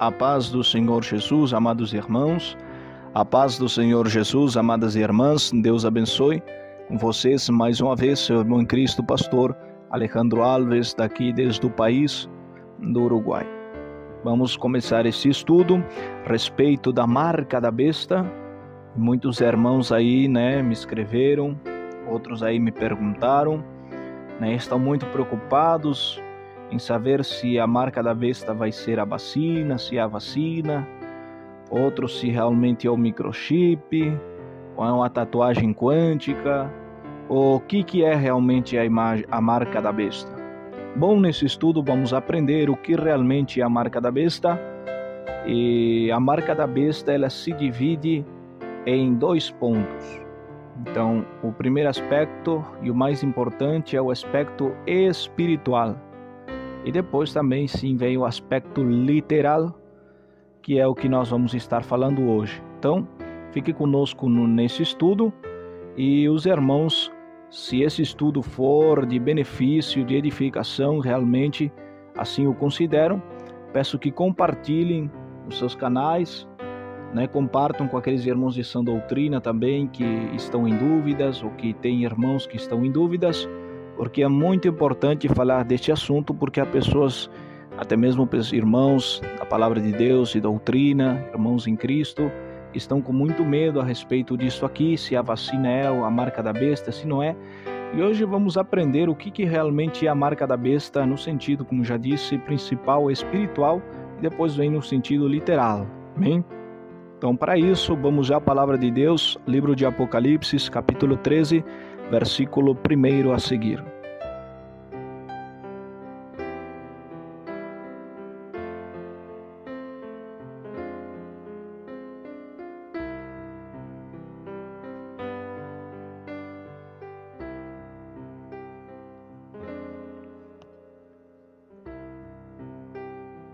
A paz do Senhor Jesus, amados irmãos. A paz do Senhor Jesus, amadas irmãs. Deus abençoe com vocês mais uma vez, seu irmão em Cristo, pastor Alejandro Alves, daqui desde o país do Uruguai. Vamos começar esse estudo a respeito da marca da besta. Muitos irmãos aí, me escreveram, outros aí me perguntaram, estão muito preocupados em saber se a marca da besta vai ser a vacina, se é a vacina, outros se realmente é o microchip, ou é uma tatuagem quântica, ou o que é realmente a marca da besta. Bom, nesse estudo vamos aprender o que realmente é a marca da besta. E a marca da besta, ela se divide em 2 pontos. Então, o primeiro aspecto e o mais importante é o aspecto espiritual. E depois também sim vem o aspecto literal, que é o que nós vamos estar falando hoje. Então, fique conosco nesse estudo e os irmãos, se esse estudo for de benefício, de edificação, realmente assim o consideram, peço que compartilhem nos seus canais, compartam com aqueles irmãos de sã doutrina também que estão em dúvidas ou que têm irmãos que estão em dúvidas, porque é muito importante falar deste assunto, porque há pessoas, até mesmo irmãos da palavra de Deus e doutrina, irmãos em Cristo, estão com muito medo a respeito disso aqui, se a vacina é a marca da besta, se não é. E hoje vamos aprender o que realmente é a marca da besta no sentido, como já disse, principal, espiritual, e depois vem no sentido literal. Amém? Então, para isso, vamos já à palavra de Deus, livro de Apocalipse, capítulo 13, versículo 1 a seguir.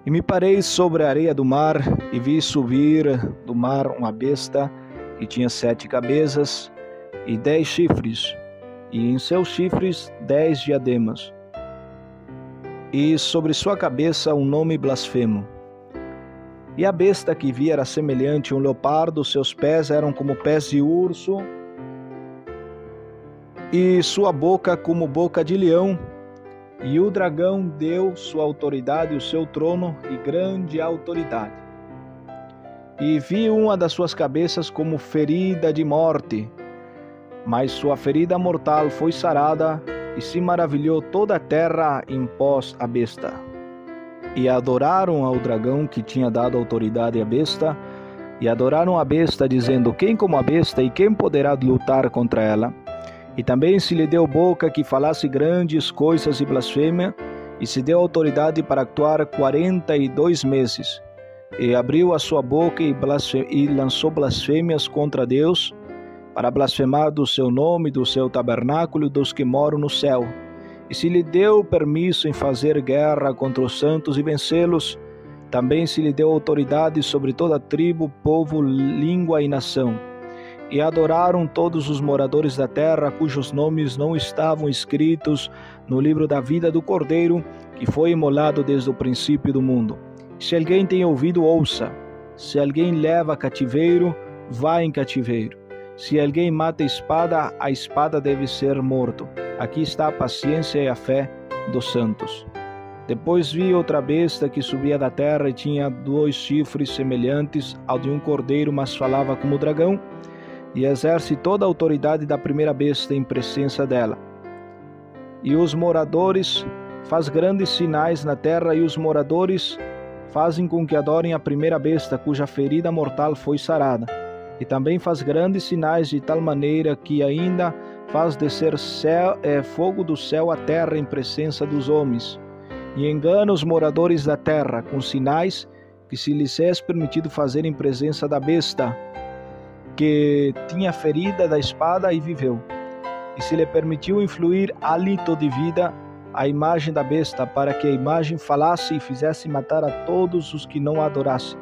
E me parei sobre a areia do mar, e vi subir do mar uma besta que tinha 7 cabeças e 10 chifres, e em seus chifres 10 diademas, e sobre sua cabeça um nome blasfemo. E a besta que vi era semelhante a um leopardo, seus pés eram como pés de urso, e sua boca como boca de leão. E o dragão deu sua autoridade, o seu trono e grande autoridade. E vi uma das suas cabeças como ferida de morte, mas sua ferida mortal foi sarada, e se maravilhou toda a terra em pós a besta. E adoraram ao dragão que tinha dado autoridade à besta, e adoraram a besta, dizendo: quem como a besta, e quem poderá lutar contra ela? E também se lhe deu boca que falasse grandes coisas e blasfêmia, e se deu autoridade para actuar 42 meses. E abriu a sua boca e lançou blasfêmias contra Deus, para blasfemar do seu nome, do seu tabernáculo, dos que moram no céu. E se lhe deu permisso em fazer guerra contra os santos e vencê-los, também se lhe deu autoridade sobre toda tribo, povo, língua e nação. E adoraram todos os moradores da terra, cujos nomes não estavam escritos no livro da vida do Cordeiro, que foi imolado desde o princípio do mundo. Se alguém tem ouvido, ouça. Se alguém leva cativeiro, vá em cativeiro. Se alguém mata a espada deve ser morto. Aqui está a paciência e a fé dos santos. Depois vi outra besta que subia da terra e tinha 2 chifres semelhantes ao de um cordeiro, mas falava como dragão, e exerce toda a autoridade da primeira besta em presença dela. E os moradores faz grandes sinais na terra, e os moradores fazem com que adorem a primeira besta, cuja ferida mortal foi sarada. E também faz grandes sinais de tal maneira que ainda faz descer fogo do céu à terra em presença dos homens. E engana os moradores da terra com sinais que se lhes é permitido fazer em presença da besta, que tinha ferida da espada e viveu, e se lhe permitiu influir hálito de vida à imagem da besta, para que a imagem falasse e fizesse matar a todos os que não a adorassem,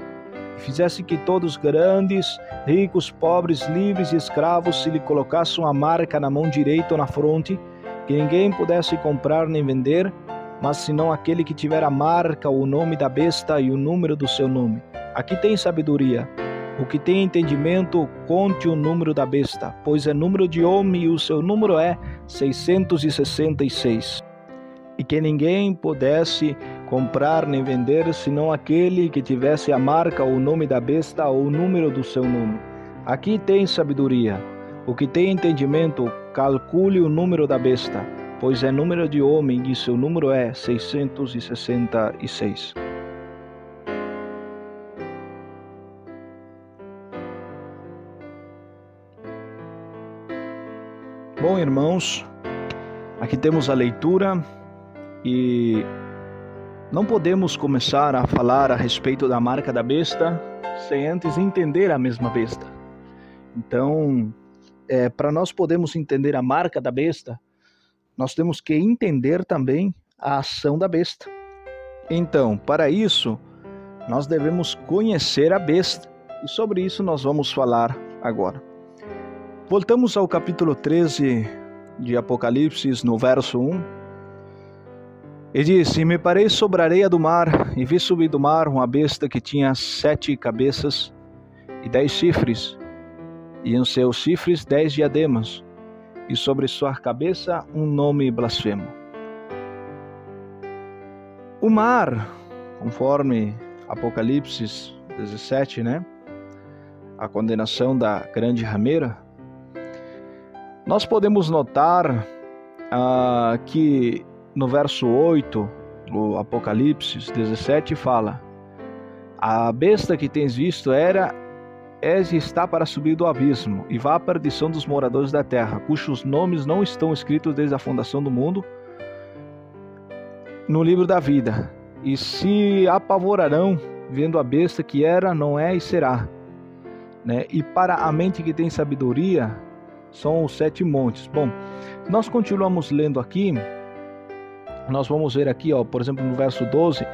e fizesse que todos, grandes, ricos, pobres, livres e escravos, se lhe colocasse uma marca na mão direita ou na fronte, que ninguém pudesse comprar nem vender, mas senão aquele que tiver a marca, o nome da besta e o número do seu nome. Aqui tem sabedoria. O que tem entendimento, conte o número da besta, pois é número de homem e o seu número é 666. E que ninguém pudesse comprar nem vender, senão aquele que tivesse a marca, o nome da besta ou o número do seu nome. Aqui tem sabedoria. O que tem entendimento, calcule o número da besta, pois é número de homem e seu número é 666. Bom, irmãos, aqui temos a leitura e não podemos começar a falar a respeito da marca da besta sem antes entender a mesma besta. Então, para nós podermos entender a marca da besta, nós temos que entender também a ação da besta. Então, para isso, nós devemos conhecer a besta e sobre isso nós vamos falar agora. Voltamos ao capítulo 13 de Apocalipse, no verso 1. E diz: E me parei sobre a areia do mar, e vi subir do mar uma besta que tinha 7 cabeças e 10 chifres, e em seus chifres 10 diademas, e sobre sua cabeça um nome blasfemo. O mar, conforme Apocalipse 17, a condenação da grande rameira, nós podemos notar que no verso 8, do Apocalipse 17, fala: A besta que tens visto está para subir do abismo, e vá à perdição dos moradores da terra, cujos nomes não estão escritos desde a fundação do mundo no livro da vida, e se apavorarão, vendo a besta que era, não é e será. E para a mente que tem sabedoria, são os 7 montes. Bom, nós continuamos lendo aqui, nós vamos ver aqui, por exemplo, no verso 12,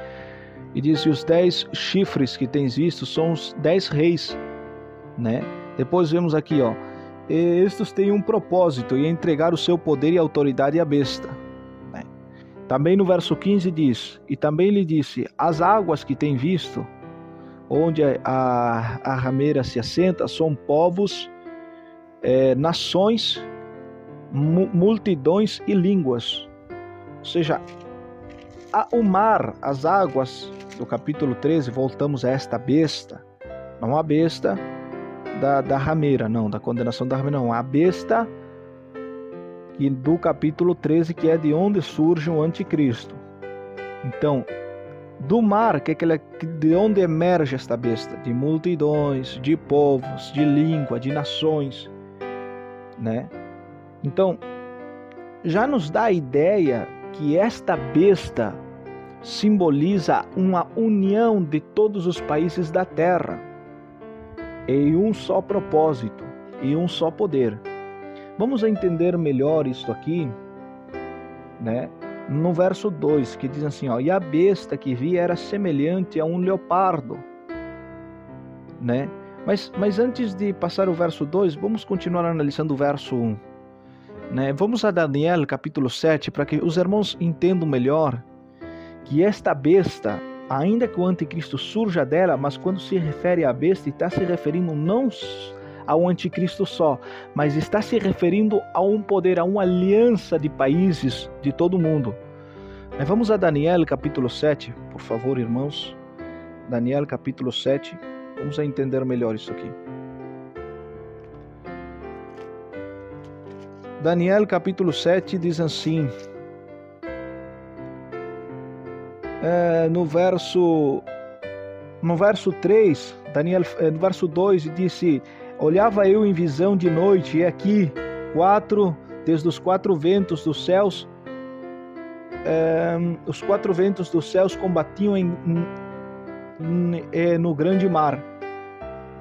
e diz: E os 10 chifres que tens visto são os 10 reis. Depois vemos aqui, estes têm um propósito, e entregar o seu poder e autoridade à besta. Também no verso 15 diz: E também lhe disse: As águas que tem visto, onde a rameira se assenta, são povos, nações, multidões e línguas. Ou seja, o mar, as águas do capítulo 13, voltamos a esta besta, não a besta da rameira, não, da condenação da rameira, não, a besta e do capítulo 13, que é de onde surge o anticristo. Então, do mar, de onde emerge esta besta? De multidões, de povos, de língua, de nações, Então, já nos dá a ideia que esta besta simboliza uma união de todos os países da terra em um só propósito e um só poder. Vamos entender melhor isso aqui, no verso 2, que diz assim, E a besta que vi era semelhante a um leopardo, Mas antes de passar o verso 2, vamos continuar analisando o verso 1. Vamos a Daniel capítulo 7, para que os irmãos entendam melhor que esta besta, ainda que o anticristo surja dela, mas quando se refere à besta, está se referindo não ao anticristo só, mas está se referindo a um poder, a uma aliança de países de todo o mundo. Vamos a Daniel capítulo 7, por favor, irmãos. Daniel capítulo 7, vamos a entender melhor isso aqui. Daniel capítulo 7 diz assim, no verso 3, no verso 2, disse: Olhava eu em visão de noite, e aqui, desde os 4 ventos dos céus, os 4 ventos dos céus combatiam no grande mar.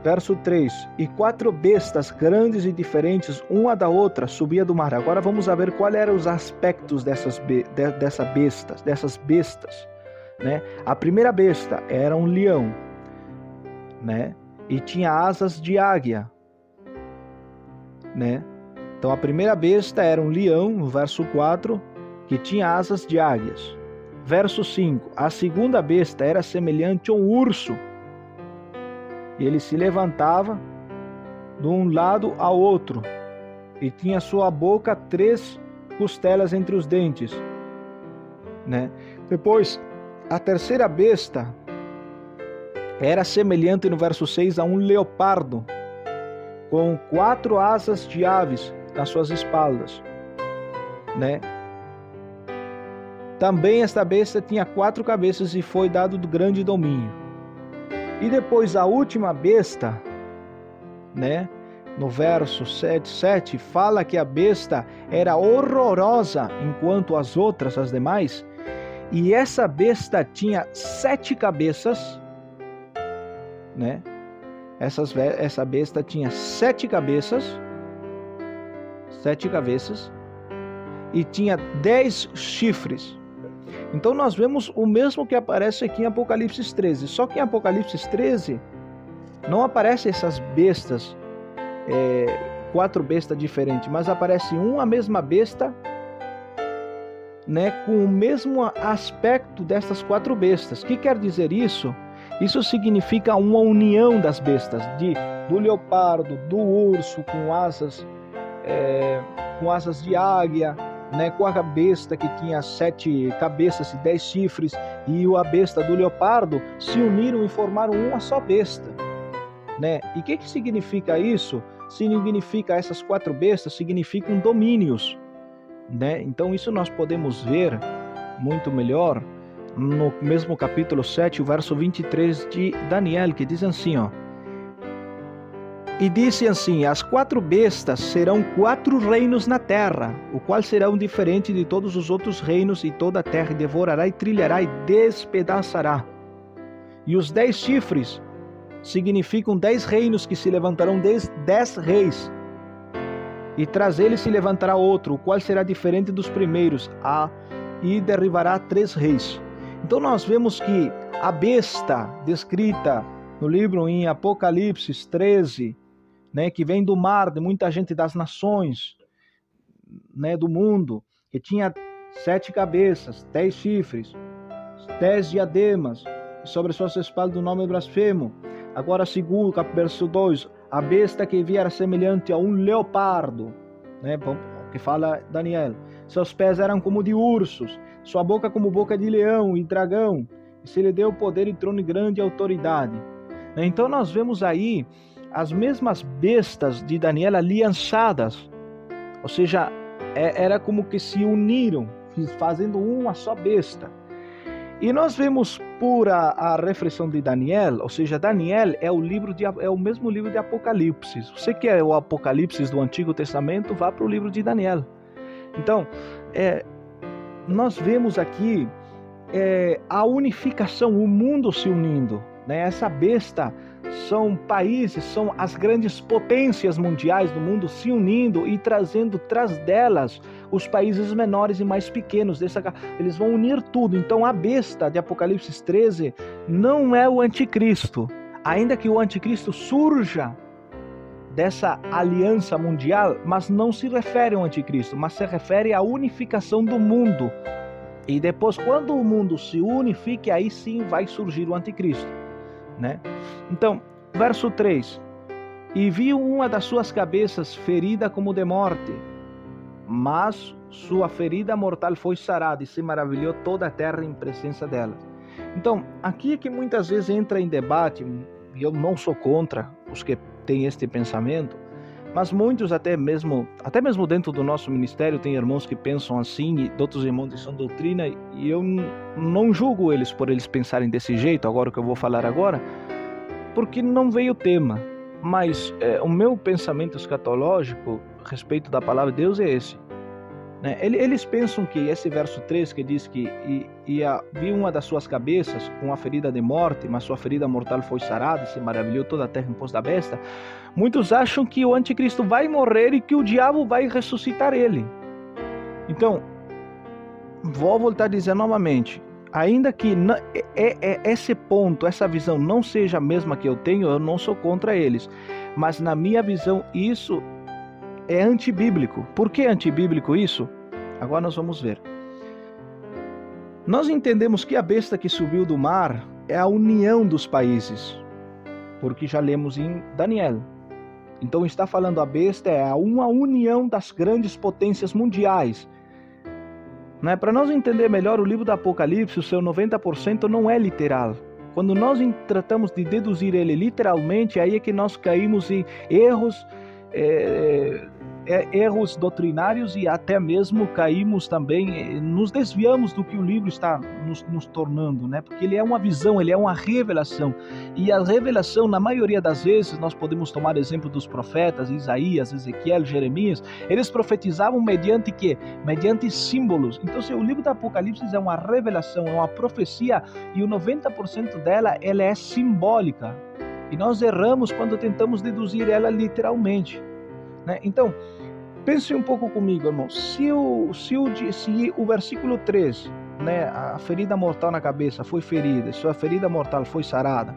Verso 3, e 4 bestas grandes e diferentes, uma da outra, subia do mar. Agora vamos ver quais eram os aspectos dessas bestas. A primeira besta era um leão, e tinha asas de águia, Então a primeira besta era um leão, no verso 4, que tinha asas de águias. Verso 5. A segunda besta era semelhante a um urso. E ele se levantava de um lado ao outro. E tinha sua boca 3 costelas entre os dentes. Né? Depois, a terceira besta era semelhante, no verso 6, a um leopardo, com 4 asas de aves nas suas espaldas. Né? Também esta besta tinha 4 cabeças e foi dado grande domínio. E depois a última besta, né? No verso 7, fala que a besta era horrorosa enquanto as outras, as demais. E essa besta tinha 7 cabeças, né? Essa besta tinha 7 cabeças, e tinha 10 chifres. Então nós vemos o mesmo que aparece aqui em Apocalipse 13. Só que em Apocalipse 13 não aparecem essas bestas, 4 bestas diferentes, mas aparece a mesma besta, né, com o mesmo aspecto dessas 4 bestas. O que quer dizer isso? Isso significa uma união das bestas, do leopardo, do urso com asas de águia, né, com a besta que tinha 7 cabeças e 10 chifres, e a besta do leopardo se uniram e formaram uma só besta. Né? E o que significa isso? Significa essas 4 bestas significam domínios. Né? Então isso nós podemos ver muito melhor no mesmo capítulo 7, o verso 23 de Daniel, que diz assim, ó: e disse assim: as 4 bestas serão 4 reinos na terra, o qual serão diferente de todos os outros reinos, e toda a terra devorará e trilhará e despedaçará. E os 10 chifres significam 10 reinos que se levantarão 10 reis, e tras ele se levantará outro, o qual será diferente dos primeiros, e derribará 3 reis. Então nós vemos que a besta descrita no livro em Apocalipse 13, né, que vem do mar, de muita gente das nações, né, do mundo, que tinha 7 cabeças, 10 chifres, 10 diademas, sobre suas espaldas o nome blasfemo. Agora, segundo, verso 2, a besta que vi era semelhante a um leopardo, né, que fala Daniel. Seus pés eram como de ursos, sua boca como boca de leão e dragão, e se lhe deu poder e trono e grande autoridade. Então nós vemos aí as mesmas bestas de Daniel aliançadas, ou seja, era como que se uniram, fazendo uma só besta. E nós vemos por a reflexão de Daniel, ou seja, Daniel é o mesmo livro de Apocalipse. Você quer o Apocalipse do Antigo Testamento, vá para o livro de Daniel. Então, nós vemos aqui a unificação, o mundo se unindo, né? Essa besta são países, são as grandes potências mundiais do mundo se unindo e trazendo tras delas os países menores e mais pequenos. Eles vão unir tudo. Então a besta de Apocalipse 13 não é o anticristo, ainda que o anticristo surja dessa aliança mundial, mas não se refere ao anticristo, mas se refere à unificação do mundo. E depois, quando o mundo se unifique, aí sim vai surgir o anticristo, né? Então, verso 3: e viu uma das suas cabeças ferida como de morte, mas sua ferida mortal foi sarada, e se maravilhou toda a terra em presença dela. Então, aqui é que muitas vezes entra em debate, e eu não sou contra os que têm este pensamento, mas muitos até mesmo dentro do nosso ministério tem irmãos que pensam assim, e outros irmãos que são doutrina, e eu não julgo eles por eles pensarem desse jeito, agora o que eu vou falar agora, porque não veio o tema, mas o meu pensamento escatológico a respeito da palavra de Deus é esse, né? Eles pensam que esse verso 3 que diz que viu uma das suas cabeças com a ferida de morte, mas sua ferida mortal foi sarada, e se maravilhou toda a terra em pós da besta. Muitos acham que o anticristo vai morrer e que o diabo vai ressuscitar ele. Então, vou voltar a dizer novamente, ainda que esse ponto, essa visão não seja a mesma que eu tenho, eu não sou contra eles, mas na minha visão isso é antibíblico. Por que antibíblico isso? Agora nós vamos ver. Nós entendemos que a besta que subiu do mar é a união dos países, porque já lemos em Daniel. Então está falando a besta é uma união das grandes potências mundiais. Para nós entender melhor o livro do Apocalipse, o seu 90% não é literal. Quando nós tratamos de deduzir ele literalmente, aí é que nós caímos em erros doutrinários e até mesmo caímos também, nos desviamos do que o livro está nos tornando, porque ele é uma visão, ele é uma revelação, e a revelação, na maioria das vezes, nós podemos tomar exemplo dos profetas, Isaías, Ezequiel, Jeremias, eles profetizavam mediante quê? Mediante símbolos. Então, se o livro do Apocalipse é uma revelação, é uma profecia, e o 90% dela, ela é simbólica, e nós erramos quando tentamos deduzir ela literalmente. Então, pense um pouco comigo, irmão. Se o versículo 3, a ferida mortal na cabeça foi ferida, sua ferida mortal foi sarada,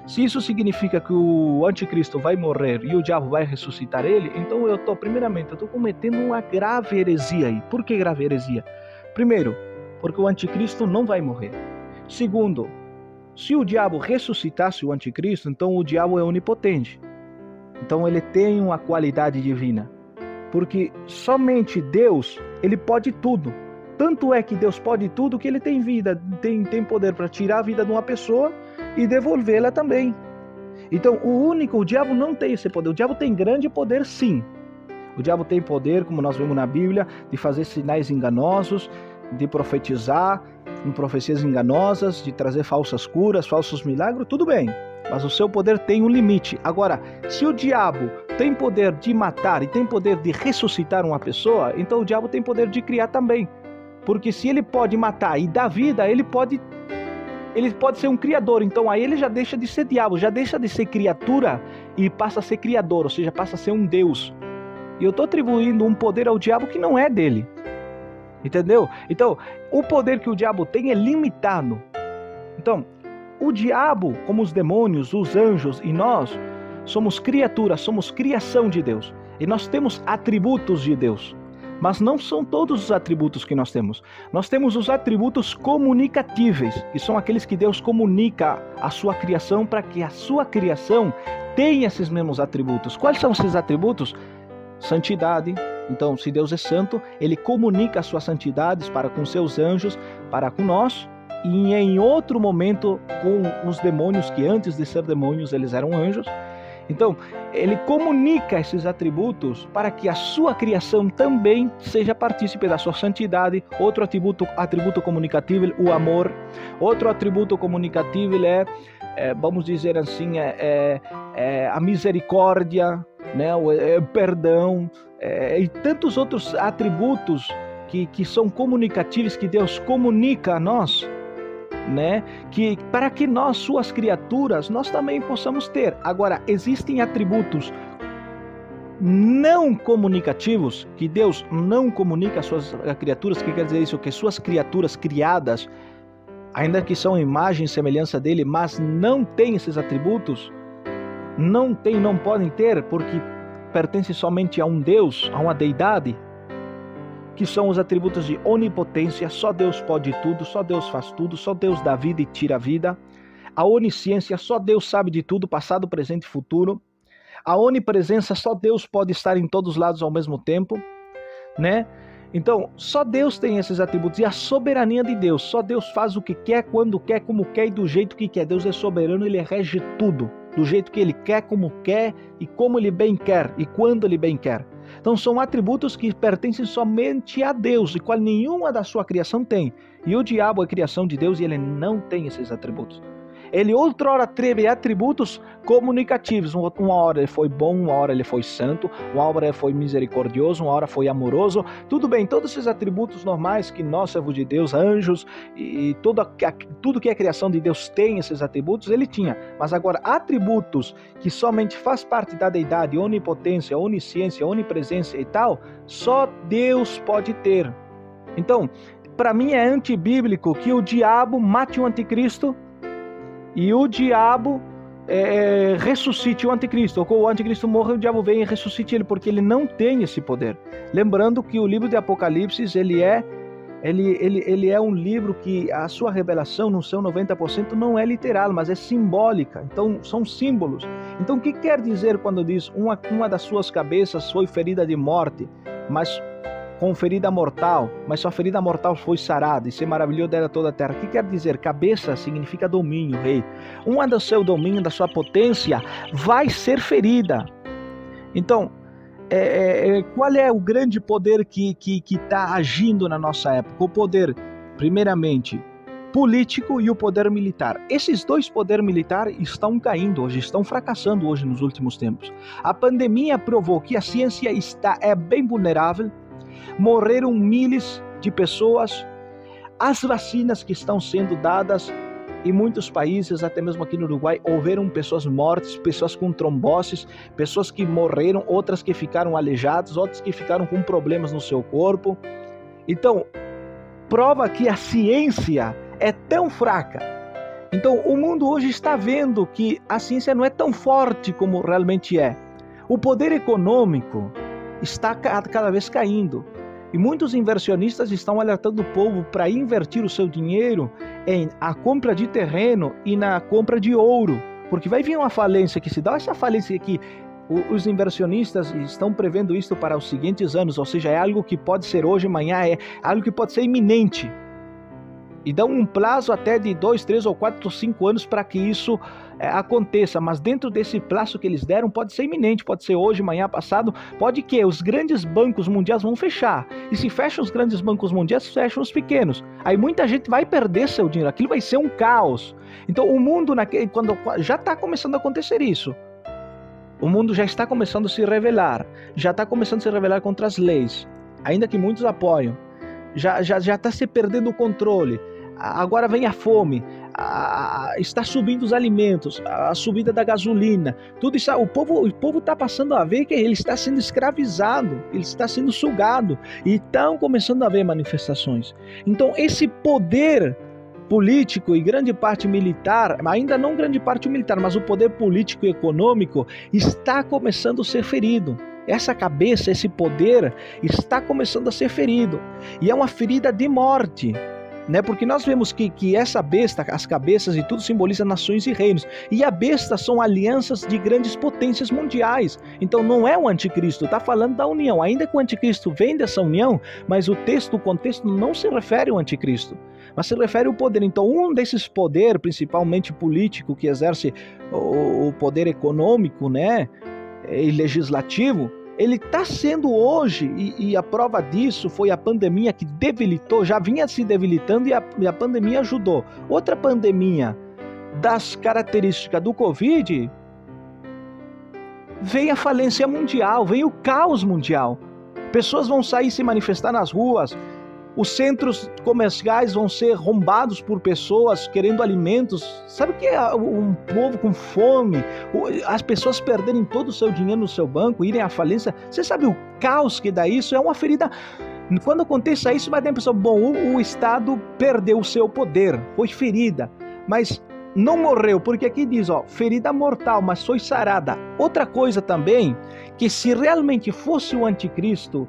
se isso significa que o anticristo vai morrer e o diabo vai ressuscitar ele, então primeiramente, eu estou cometendo uma grave heresia aí. Por que grave heresia? Primeiro, porque o anticristo não vai morrer. Segundo, se o diabo ressuscitasse o anticristo, então o diabo é onipotente. Então ele tem uma qualidade divina, porque somente Deus, ele pode tudo. Tanto é que Deus pode tudo que ele tem vida, tem poder para tirar a vida de uma pessoa e devolvê-la também. Então o diabo não tem esse poder. O diabo tem grande poder, sim. O diabo tem poder, como nós vemos na Bíblia, de fazer sinais enganosos, de profetizar em profecias enganosas, de trazer falsas curas, falsos milagres, tudo bem. Mas o seu poder tem um limite. Agora, se o diabo tem poder de matar e tem poder de ressuscitar uma pessoa, então o diabo tem poder de criar também. Porque se ele pode matar e dar vida, ele pode ser um criador. Então aí ele já deixa de ser diabo, já deixa de ser criatura e passa a ser criador, ou seja, passa a ser um Deus. E eu estou atribuindo um poder ao diabo que não é dele. Entendeu? Então, o poder que o diabo tem é limitado. Então, o diabo, como os demônios, os anjos e nós, somos criaturas, somos criação de Deus. E nós temos atributos de Deus. Mas não são todos os atributos que nós temos. Nós temos os atributos comunicatíveis, que são aqueles que Deus comunica à sua criação para que a sua criação tenha esses mesmos atributos. Quais são esses atributos? Santidade. Então, se Deus é santo, ele comunica as suas santidades para com seus anjos, para com nós, e em outro momento com os demônios, que antes de ser demônios eles eram anjos. Então, ele comunica esses atributos para que a sua criação também seja partícipe da sua santidade. Outro atributo comunicativo, o amor. Outro atributo comunicativo vamos dizer assim, a misericórdia, o perdão, e tantos outros atributos que são comunicativos, que Deus comunica a nós, que para que nós, suas criaturas, nós também possamos ter. Agora, existem atributos não comunicativos, que Deus não comunica às suas criaturas, que quer dizer isso, que suas criaturas criadas, ainda que são imagem e semelhança dele, mas não têm esses atributos, não podem ter, porque pertencem somente a um Deus, a uma deidade, que são os atributos de onipotência. Só Deus pode tudo, só Deus faz tudo, só Deus dá vida e tira a vida. A onisciência, só Deus sabe de tudo, passado, presente e futuro. A onipresença, só Deus pode estar em todos os lados ao mesmo tempo, Então, só Deus tem esses atributos. E a soberania de Deus, só Deus faz o que quer, quando quer, como quer e do jeito que quer. Deus é soberano, ele rege tudo do jeito que ele quer, como quer e como ele bem quer e quando ele bem quer. Então são atributos que pertencem somente a Deus, e qual nenhuma da sua criação tem. E o diabo é criação de Deus e ele não tem esses atributos. Ele outrora teve atributos comunicativos. Uma hora ele foi bom, uma hora ele foi santo, uma hora ele foi misericordioso, uma hora foi amoroso. Tudo bem, todos esses atributos normais que nós, servos de Deus, anjos e tudo que é criação de Deus tem esses atributos, ele tinha. Mas agora, atributos que somente faz parte da deidade, onipotência, onisciência, onipresença e tal, só Deus pode ter. Então, para mim é antibíblico que o diabo mate o anticristo e o diabo ressuscite o anticristo. Ou o anticristo morre, o diabo vem e ressuscite ele, porque ele não tem esse poder. Lembrando que o livro de Apocalipse, ele é Ele é um livro que a sua revelação, no seu 90%, não é literal, mas é simbólica. Então, são símbolos. Então, o que quer dizer quando diz uma das suas cabeças foi ferida de morte, mas com ferida mortal, mas sua ferida mortal foi sarada e se maravilhou dela toda a terra? O que quer dizer? Cabeça significa domínio, rei. Uma do seu domínio, da sua potência, vai ser ferida. Então, qual é o grande poder que está agindo na nossa época? O poder, primeiramente, político e o poder militar. Esses dois poderes militares estão caindo hoje, estão fracassando hoje nos últimos tempos. A pandemia provou que a ciência é bem vulnerável, morreram milhares de pessoas, as vacinas que estão sendo dadas em muitos países, até mesmo aqui no Uruguai, houveram pessoas mortas, pessoas com tromboses, pessoas que morreram, outras que ficaram aleijadas, outras que ficaram com problemas no seu corpo. Então, prova que a ciência é tão fraca. Então, o mundo hoje está vendo que a ciência não é tão forte como realmente é. O poder econômico está cada vez caindo. E muitos inversionistas estão alertando o povo para invertir o seu dinheiro em a compra de terreno e na compra de ouro. Porque vai vir uma falência que se dá essa falência aqui. Os inversionistas estão prevendo isso para os seguintes anos, ou seja, é algo que pode ser hoje, amanhã, é algo que pode ser iminente. E dão um prazo até de 2, 3 ou 4 ou 5 anos para que isso aconteça, mas dentro desse prazo que eles deram pode ser iminente, pode ser hoje, amanhã, passado, pode que os grandes bancos mundiais vão fechar, e se fecham os grandes bancos mundiais, fecham os pequenos, aí muita gente vai perder seu dinheiro, aquilo vai ser um caos. Então o mundo, quando já está começando a acontecer isso, o mundo já está começando a se rebelar, já está começando a se rebelar contra as leis, ainda que muitos apoiam, já está se perdendo o controle. Agora vem a fome, está subindo os alimentos, a subida da gasolina, tudo isso, o povo está passando a ver que ele está sendo escravizado, ele está sendo sugado, e estão começando a ver manifestações. Então esse poder político e grande parte militar, ainda não grande parte militar, mas o poder político e econômico está começando a ser ferido. Essa cabeça, esse poder está começando a ser ferido, e é uma ferida de morte. Porque nós vemos que essa besta, as cabeças e tudo simboliza nações e reinos, e a besta são alianças de grandes potências mundiais. Então não é o anticristo, está falando da união, ainda que o anticristo vem dessa união, mas o contexto não se refere ao anticristo, mas se refere ao poder. Então um desses poderes, principalmente político, que exerce o poder econômico, e legislativo, ele está sendo hoje, e a prova disso foi a pandemia que debilitou, já vinha se debilitando, e a pandemia ajudou. Outra pandemia das características do Covid, veio a falência mundial, veio o caos mundial. Pessoas vão sair se manifestar nas ruas, os centros comerciais vão ser rombados por pessoas querendo alimentos. Sabe o que é um povo com fome? As pessoas perderem todo o seu dinheiro no seu banco, irem à falência. Você sabe o caos que dá isso? É uma ferida. Quando aconteça isso, vai ter a pessoa, o Estado perdeu o seu poder, foi ferida, mas não morreu, porque aqui diz, ferida mortal, mas foi sarada. Outra coisa também, que se realmente fosse o anticristo,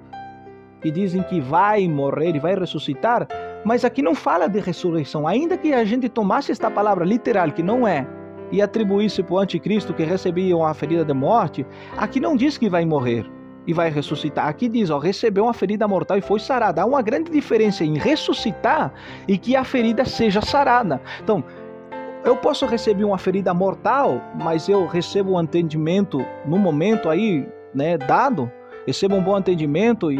que dizem que vai morrer e vai ressuscitar, mas aqui não fala de ressurreição, ainda que a gente tomasse esta palavra literal, que não é, e atribuísse para o anticristo que recebia uma ferida de morte, aqui não diz que vai morrer e vai ressuscitar, aqui diz, recebeu uma ferida mortal e foi sarada. Há uma grande diferença em ressuscitar e que a ferida seja sarada. Então, eu posso receber uma ferida mortal, mas eu recebo um atendimento no momento aí, dado, recebo um bom atendimento e,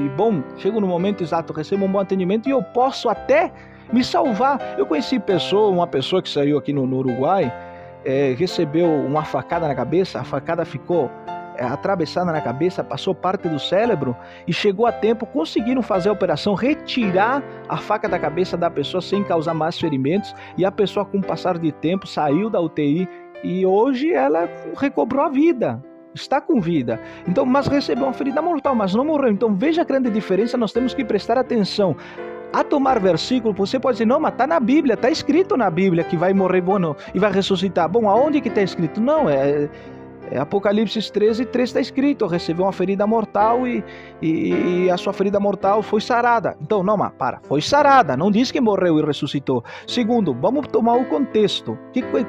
chego no momento exato, recebo um bom atendimento e eu posso até me salvar. Eu conheci uma pessoa que saiu aqui no Uruguai, recebeu uma facada na cabeça, a facada ficou atravessada na cabeça, passou parte do cérebro e chegou a tempo, conseguiram fazer a operação, retirar a faca da cabeça da pessoa sem causar mais ferimentos, e a pessoa, com o passar de tempo, saiu da UTI e hoje ela recobrou a vida. Está com vida, então, mas recebeu uma ferida mortal, mas não morreu. Então veja a grande diferença. Nós temos que prestar atenção a tomar versículo. Você pode dizer, não, mas está na Bíblia, está escrito na Bíblia que vai morrer e vai ressuscitar. Aonde que está escrito? Não, Apocalipse 13:3 está escrito, recebeu uma ferida mortal e a sua ferida mortal foi sarada. Então, não, mas foi sarada, não diz que morreu e ressuscitou. Segundo, vamos tomar o contexto.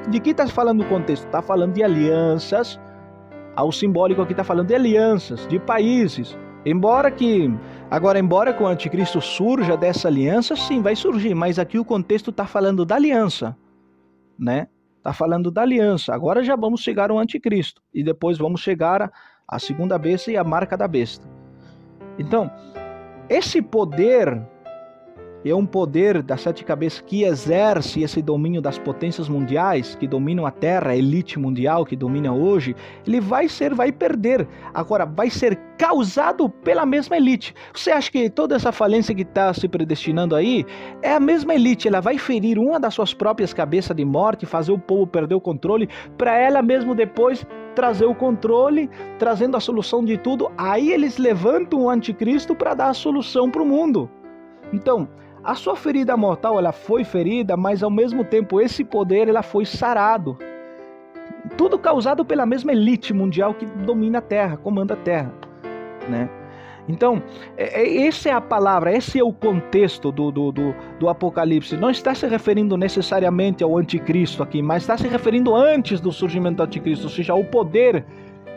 De que está falando o contexto? Está falando de alianças, o simbólico aqui está falando de alianças, de países. Embora que o anticristo surja dessa aliança, sim, vai surgir, mas aqui o contexto está falando da aliança, né? Está falando da aliança. Agora já vamos chegar ao anticristo. E depois vamos chegar à segunda besta e à marca da besta. Então, esse poder é um poder das 7 cabeças que exerce esse domínio das potências mundiais, que dominam a Terra, a elite mundial que domina hoje. Ele vai perder. Agora, vai ser causado pela mesma elite. Você acha que toda essa falência que está se predestinando aí é a mesma elite? Ela vai ferir uma das suas próprias cabeças de morte, fazer o povo perder o controle, para ela mesmo depois trazer o controle, trazendo a solução de tudo. Aí eles levantam o anticristo para dar a solução para o mundo. Então, a sua ferida mortal, ela foi ferida, mas ao mesmo tempo esse poder, ela foi sarado. Tudo causado pela mesma elite mundial que domina a Terra, comanda a Terra, né? Então, essa é a palavra, esse é o contexto do Apocalipse. Não está se referindo necessariamente ao anticristo aqui, mas está se referindo antes do surgimento do anticristo, ou seja, ao poder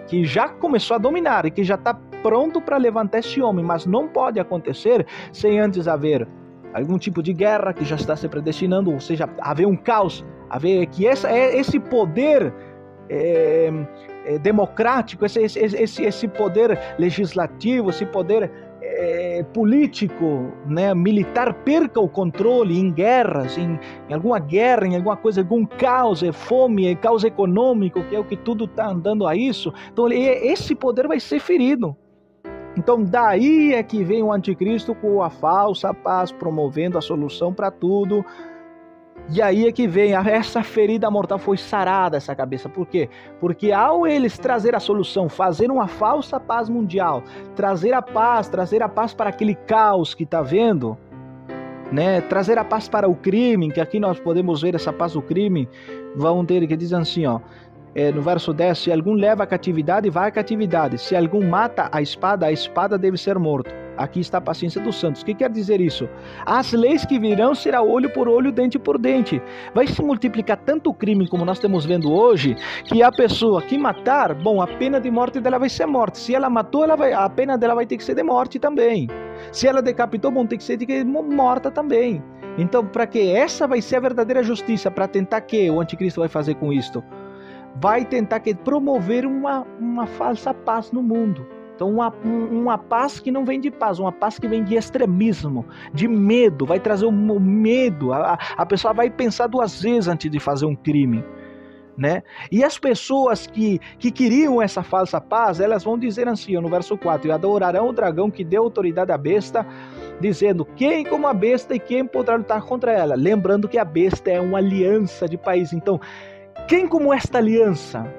que já começou a dominar e que já está pronto para levantar esse homem, mas não pode acontecer sem antes haver algum tipo de guerra que já está se predestinando, ou seja, haver um caos, haver que esse poder democrático, esse poder legislativo, esse poder político, né, militar, perca o controle em guerras, em alguma guerra, em alguma coisa, algum caos, fome, caos econômico, que é o que tudo está andando a isso. Então esse poder vai ser ferido. Então daí é que vem o anticristo com a falsa paz, promovendo a solução para tudo. E aí é que vem, essa ferida mortal foi sarada, essa cabeça. Por quê? Porque ao eles trazer a solução, fazer uma falsa paz mundial, trazer a paz para aquele caos que está vendo, né? Trazer a paz para o crime, que aqui nós podemos ver essa paz do crime, vão ter que diz assim, ó. No verso 10, se algum leva a catividade, vai à catividade. Se algum mata a espada deve ser morto. Aqui está a paciência dos santos. O que quer dizer isso? As leis que virão será olho por olho, dente por dente. Vai se multiplicar tanto o crime como nós estamos vendo hoje, que a pessoa que matar, bom, a pena de morte dela vai ser morte. Se ela matou, a pena dela vai ter que ser de morte também. Se ela decapitou, bom, tem que ser morta também. Então, para que essa vai ser a verdadeira justiça, para tentar que o anticristo vai fazer com isto? Vai tentar promover uma falsa paz no mundo. Então uma paz que não vem de paz, uma paz que vem de extremismo, de medo, vai trazer o medo. A pessoa vai pensar 2 vezes antes de fazer um crime, né? E as pessoas que queriam essa falsa paz, elas vão dizer assim, no verso 4, e adorarão o dragão que deu autoridade à besta, dizendo, quem como a besta e quem poderá lutar contra ela? Lembrando que a besta é uma aliança de país. Então, quem como esta aliança,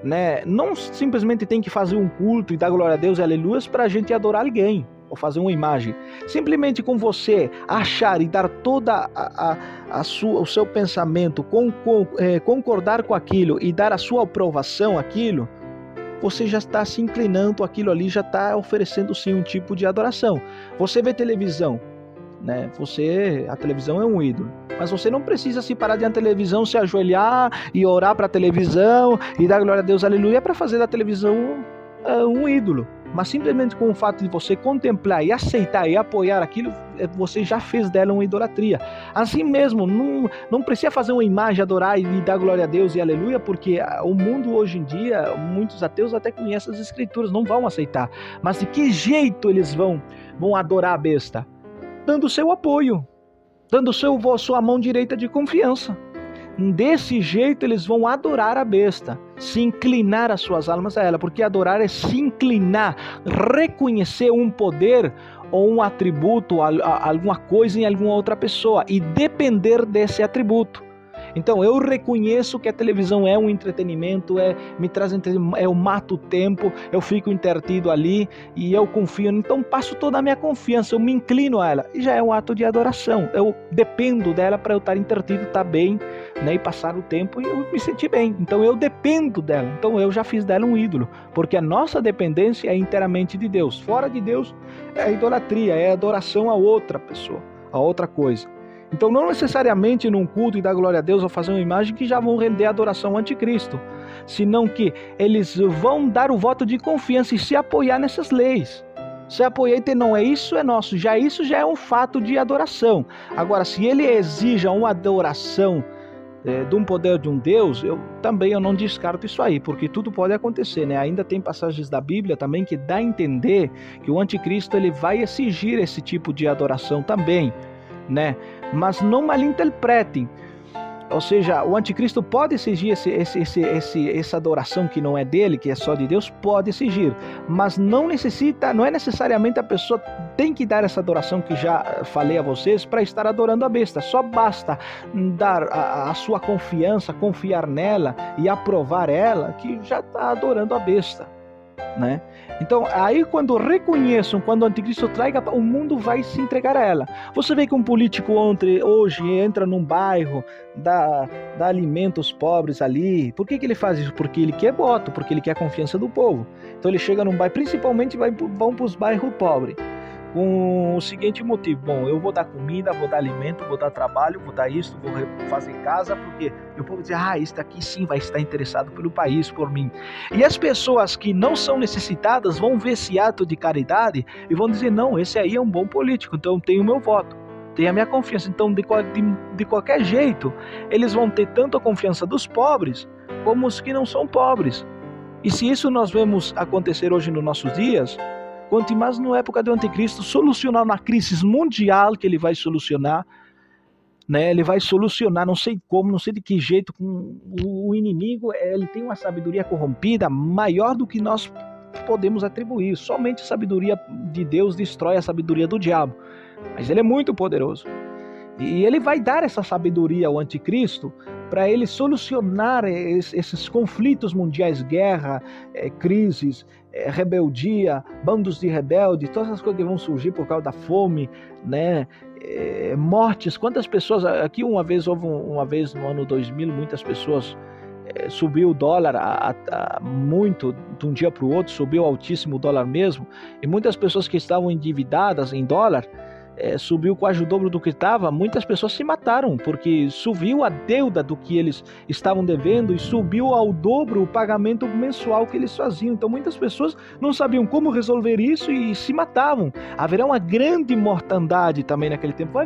né, não simplesmente tem que fazer um culto e dar glória a Deus e aleluias para a gente adorar alguém ou fazer uma imagem. Simplesmente com você achar e dar toda o seu pensamento, concordar com aquilo e dar a sua aprovação àquilo, você já está se inclinando, aquilo ali já está oferecendo sim um tipo de adoração. Você vê televisão, né? A televisão é um ídolo, mas você não precisa se parar diante da televisão, se ajoelhar e orar para a televisão e dar glória a Deus, aleluia, para fazer da televisão um ídolo. Mas simplesmente com o fato de você contemplar e aceitar e apoiar aquilo, você já fez dela uma idolatria. Assim mesmo, não precisa fazer uma imagem, adorar e dar glória a Deus e aleluia, porque o mundo hoje em dia, muitos ateus até conhecem as escrituras, não vão aceitar. Mas de que jeito eles vão adorar a besta? Dando seu apoio, dando sua mão direita de confiança. Desse jeito eles vão adorar a besta, se inclinar as suas almas a ela, porque adorar é se inclinar, reconhecer um poder ou um atributo, alguma coisa em alguma outra pessoa e depender desse atributo. Então eu reconheço que a televisão é um entretenimento, me traz entretenimento, eu mato o tempo, eu fico intertido ali e eu confio, então passo toda a minha confiança, eu me inclino a ela, e já é um ato de adoração, eu dependo dela para eu estar intertido, estar bem, né, e passar o tempo e eu me sentir bem, então eu dependo dela, então eu já fiz dela um ídolo, porque a nossa dependência é inteiramente de Deus, fora de Deus é idolatria, é adoração a outra pessoa, a outra coisa. Então não necessariamente num culto e dar glória a Deus ou fazer uma imagem que já vão render adoração ao anticristo, senão que eles vão dar o voto de confiança e se apoiar nessas leis. Se apoiar e ter, não, isso é nosso, isso já é um fato de adoração. Agora, se ele exija uma adoração de um poder de um Deus, eu não descarto isso aí, porque tudo pode acontecer, né? Ainda tem passagens da Bíblia também que dá a entender que o anticristo ele vai exigir esse tipo de adoração também, né? Mas não malinterpretem, ou seja, o anticristo pode exigir essa adoração que não é dele, que é só de Deus, pode exigir, mas não é necessariamente a pessoa tem que dar essa adoração que já falei a vocês para estar adorando a besta, só basta dar a sua confiança, confiar nela e aprovar ela, que já está adorando a besta, né? Então aí quando reconheçam, quando o anticristo traiga, o mundo vai se entregar a ela. Você vê que um político hoje entra num bairro, dá alimento aos pobres ali, por que ele faz isso? Porque ele quer voto, porque ele quer a confiança do povo. Então ele chega num bairro, principalmente vão para os bairros pobres, com o seguinte motivo: bom, eu vou dar comida, vou dar alimento, vou dar trabalho, vou dar isso, vou fazer casa, porque eu povo dizer, este aqui sim vai estar interessado pelo país, por mim. E as pessoas que não são necessitadas vão ver esse ato de caridade e vão dizer, não, esse aí é um bom político, então eu tenho o meu voto, tenho a minha confiança. Então de qualquer jeito, eles vão ter tanto a confiança dos pobres, como os que não são pobres. E se isso nós vemos acontecer hoje nos nossos dias, quanto mais na época do anticristo, solucionar uma crise mundial que ele vai solucionar, né? Ele vai solucionar, não sei como, não sei de que jeito, com o inimigo, ele tem uma sabedoria corrompida maior do que nós podemos atribuir. Somente a sabedoria de Deus destrói a sabedoria do diabo, mas ele é muito poderoso. E ele vai dar essa sabedoria ao anticristo para ele solucionar esses conflitos mundiais, guerra, crises, rebeldia, bandos de rebeldes, todas as coisas que vão surgir por causa da fome, né? Mortes. Quantas pessoas, aqui uma vez no ano 2000, muitas pessoas, subiu o dólar muito, de um dia para o outro, subiu altíssimo o dólar mesmo, e muitas pessoas que estavam endividadas em dólar, subiu quase o dobro do que estava, muitas pessoas se mataram, porque subiu a deuda do que eles estavam devendo e subiu ao dobro o pagamento mensual que eles faziam. Então muitas pessoas não sabiam como resolver isso e se matavam. Haverá uma grande mortandade também naquele tempo.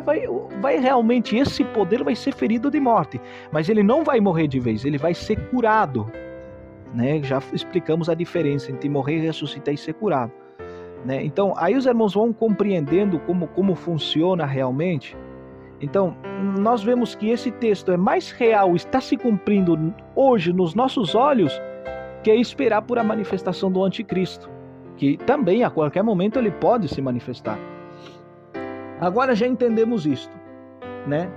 Vai realmente, esse poder vai ser ferido de morte, mas ele não vai morrer de vez, ele vai ser curado, né? Já explicamos a diferença entre morrer, ressuscitar e ser curado. Então, aí os irmãos vão compreendendo como funciona realmente. Então, nós vemos que esse texto é mais real, está se cumprindo hoje nos nossos olhos, que é esperar por a manifestação do anticristo, que também a qualquer momento ele pode se manifestar. Agora já entendemos isto, né?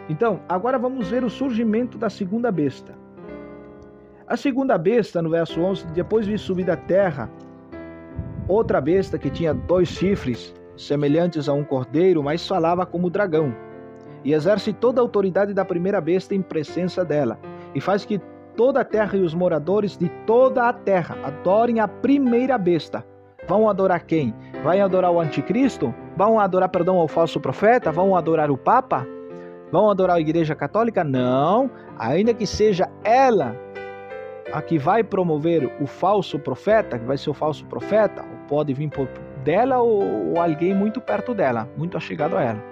Então, agora vamos ver o surgimento da segunda besta. A segunda besta, no verso 11, depois de subir da terra, outra besta que tinha 2 chifres, semelhantes a um cordeiro, mas falava como dragão, e exerce toda a autoridade da primeira besta em presença dela, e faz que toda a terra e os moradores de toda a terra adorem a primeira besta. Vão adorar quem? Vai adorar o anticristo? Vão adorar, ao falso profeta? Vão adorar o Papa? Vão adorar a Igreja Católica? Não, ainda que seja ela a que vai promover o falso profeta, que vai ser o falso profeta, pode vir dela ou alguém muito perto dela, muito achegado a ela.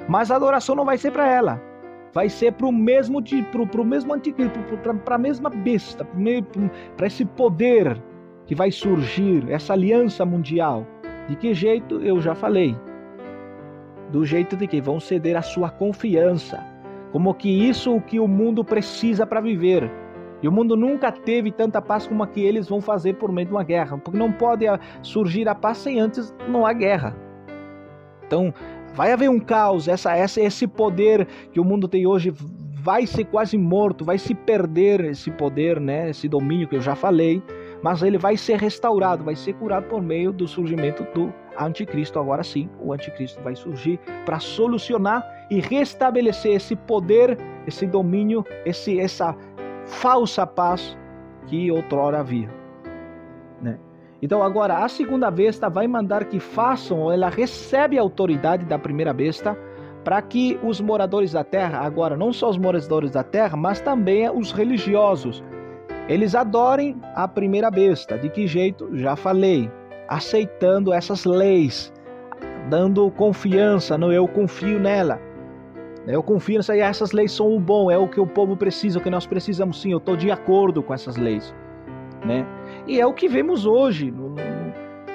Mas a adoração não vai ser para ela, vai ser para o mesmo anticristo, para a mesma besta, para esse poder que vai surgir, essa aliança mundial. De que jeito? Eu já falei. Do jeito de que vão ceder a sua confiança, como que isso o que o mundo precisa para viver. E o mundo nunca teve tanta paz como a que eles vão fazer por meio de uma guerra, porque não pode surgir a paz sem antes não há guerra. Então vai haver um caos, esse poder que o mundo tem hoje vai ser quase morto, vai se perder esse poder, né, esse domínio que eu já falei, mas ele vai ser restaurado, vai ser curado por meio do surgimento do anticristo. Agora sim, o anticristo vai surgir para solucionar e restabelecer esse poder, esse domínio, essa falsa paz que outrora havia, né? Então agora a segunda besta vai mandar que façam, ou ela recebe a autoridade da primeira besta, para que os moradores da terra, agora não só os moradores da terra, mas também os religiosos, eles adorem a primeira besta. De que jeito? Já falei, aceitando essas leis, dando confiança, não, eu confio nela. Eu confio nessa, e essas leis são o bom, é o que o povo precisa, o que nós precisamos. Sim, eu estou de acordo com essas leis, né? E é o que vemos hoje.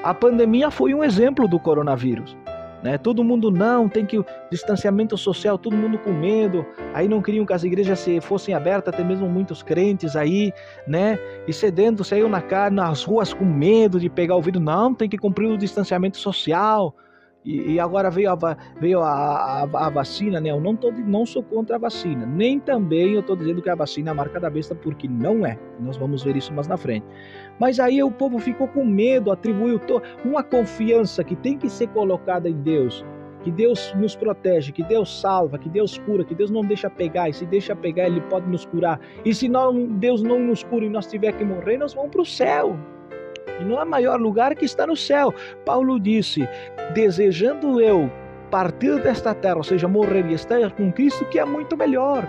A pandemia foi um exemplo do coronavírus, né? Todo mundo tem que distanciamento social, todo mundo com medo. Aí não queriam que as igrejas fossem abertas, até mesmo muitos crentes aí, né? E sedento, saiu nas ruas com medo de pegar o vírus. Não, tem que cumprir o distanciamento social. E agora veio a vacina, né? Eu não sou contra a vacina, nem também eu estou dizendo que a vacina é a marca da besta, porque não é. Nós vamos ver isso mais na frente. Mas aí o povo ficou com medo, atribuiu uma confiança que tem que ser colocada em Deus, que Deus nos protege, que Deus salva, que Deus cura, que Deus não deixa pegar, e se deixa pegar Ele pode nos curar. E se Deus não nos cura e nós tiver que morrer, nós vamos para o céu. E não há maior lugar que está no céu. Paulo disse, desejando eu partir desta terra, ou seja, morrer e estar com Cristo, que é muito melhor.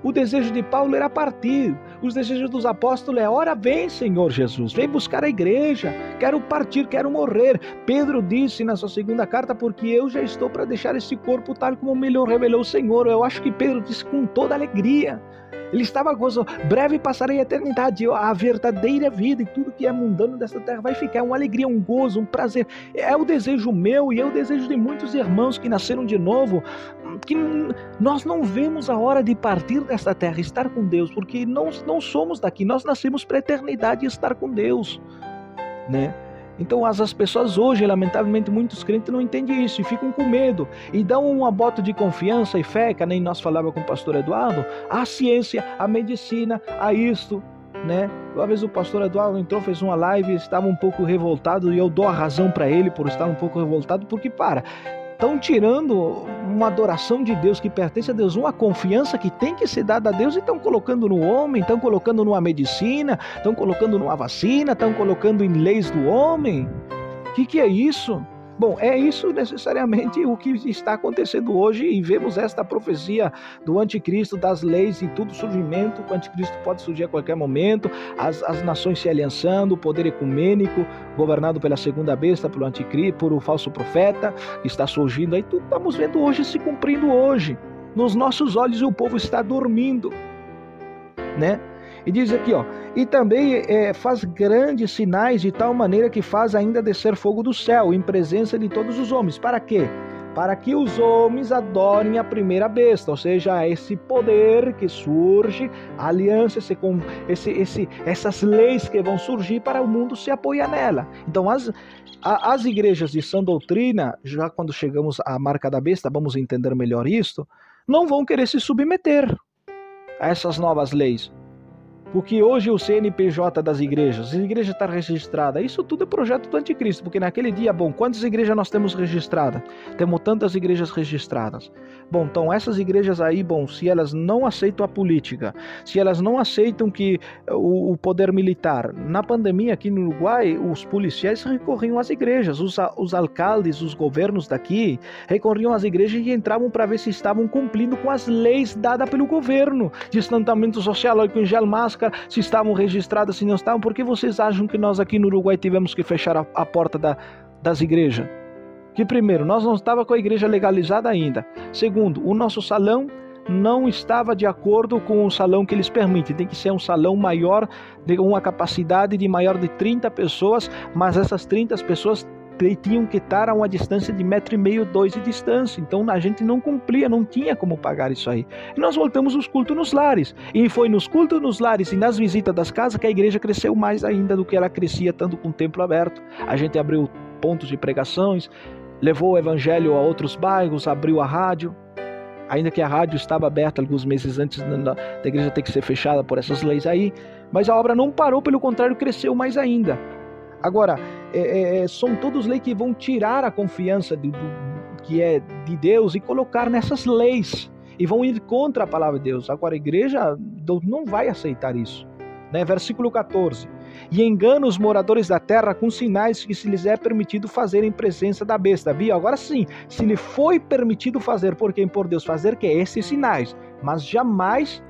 O desejo de Paulo era partir. Os desejos dos apóstolos é, ora vem, Senhor Jesus, vem buscar a igreja, quero partir, quero morrer. Pedro disse na sua segunda carta, porque eu já estou para deixar esse corpo tal como me revelou o Senhor. Eu acho que Pedro disse com toda alegria. Ele estava gozoso, breve passarei a eternidade, a verdadeira vida, e tudo que é mundano desta terra vai ficar, uma alegria, um gozo, um prazer. É o desejo meu e é o desejo de muitos irmãos que nasceram de novo, que nós não vemos a hora de partir desta terra, estar com Deus, porque não somos daqui, nós nascemos para a eternidade e estar com Deus, né? Então as pessoas hoje, lamentavelmente, muitos crentes não entendem isso e ficam com medo e dão um voto de confiança e fé, que nem nós falávamos com o pastor Eduardo, à ciência, à medicina, a isto, né? Uma vez o pastor Eduardo entrou, fez uma live, estava um pouco revoltado, e eu dou a razão para ele por estar um pouco revoltado, porque estão tirando uma adoração de Deus que pertence a Deus, uma confiança que tem que ser dada a Deus, e estão colocando no homem, estão colocando numa medicina, estão colocando numa vacina, estão colocando em leis do homem. O que é isso? Bom, é isso necessariamente o que está acontecendo hoje, e vemos esta profecia do anticristo, das leis e tudo surgimento. O anticristo pode surgir a qualquer momento, as nações se aliançando, o poder ecumênico governado pela segunda besta, pelo anticristo, por o falso profeta que está surgindo aí. Tudo estamos vendo hoje se cumprindo hoje, nos nossos olhos, e o povo está dormindo, né? E diz aqui, e também faz grandes sinais, de tal maneira que faz ainda descer fogo do céu, em presença de todos os homens. Para quê? Para que os homens adorem a primeira besta, ou seja, esse poder que surge, a aliança, essas leis que vão surgir para o mundo se apoiar nela. Então as igrejas de sã doutrina, já quando chegamos à marca da besta, vamos entender melhor isto, não vão querer se submeter a essas novas leis. Porque hoje o CNPJ das igrejas, a igreja está registrada, isso tudo é projeto do anticristo, porque naquele dia, quantas igrejas nós temos registradas? Temos tantas igrejas registradas. Então essas igrejas aí, se elas não aceitam a política, se elas não aceitam que o poder militar, na pandemia aqui no Uruguai, os policiais recorriam às igrejas, os alcaldes, os governos daqui, recorriam às igrejas e entravam para ver se estavam cumprindo com as leis dadas pelo governo, distanciamento social, álcool em gel, máscara, se estavam registradas, se não estavam. Por que vocês acham que nós aqui no Uruguai tivemos que fechar a porta das igrejas? Que primeiro, nós não estávamos com a igreja legalizada ainda. Segundo, o nosso salão não estava de acordo com o salão que eles permitem. Tem que ser um salão maior, de uma capacidade de maior de 30 pessoas, mas essas 30 pessoas tinham que estar a uma distância de 1,5 m, 2 de distância. Então a gente não cumpria, não tinha como pagar isso aí. E nós voltamos os cultos nos lares. E foi nos cultos nos lares e nas visitas das casas que a igreja cresceu mais ainda do que ela crescia tanto com o templo aberto. A gente abriu pontos de pregações, levou o evangelho a outros bairros, abriu a rádio. ainda que a rádio estava aberta alguns meses antes da igreja ter que ser fechada por essas leis aí, mas a obra não parou, pelo contrário, cresceu mais ainda. Agora, são todas leis que vão tirar a confiança que é de Deus e colocar nessas leis, e vão ir contra a palavra de Deus. Agora, a igreja não vai aceitar isso. Né? Versículo 14. E engana os moradores da terra com sinais que se lhes é permitido fazer em presença da besta. Viu? Agora sim, se lhe foi permitido fazer por quem? Por Deus fazer, que é esses sinais, mas jamais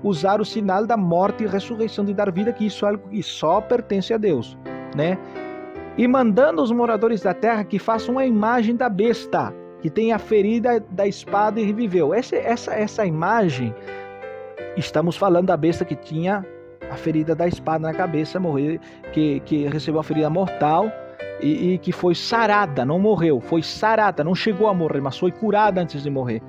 usar o sinal da morte e ressurreição de dar vida, que isso é algo que só pertence a Deus. Né? E mandando os moradores da terra que façam a imagem da besta, que tem a ferida da espada e reviveu. Essa imagem, estamos falando da besta que tinha a ferida da espada na cabeça, morreu, que recebeu a ferida mortal e que foi sarada, não morreu, foi sarada, não chegou a morrer, mas foi curada antes de morrer.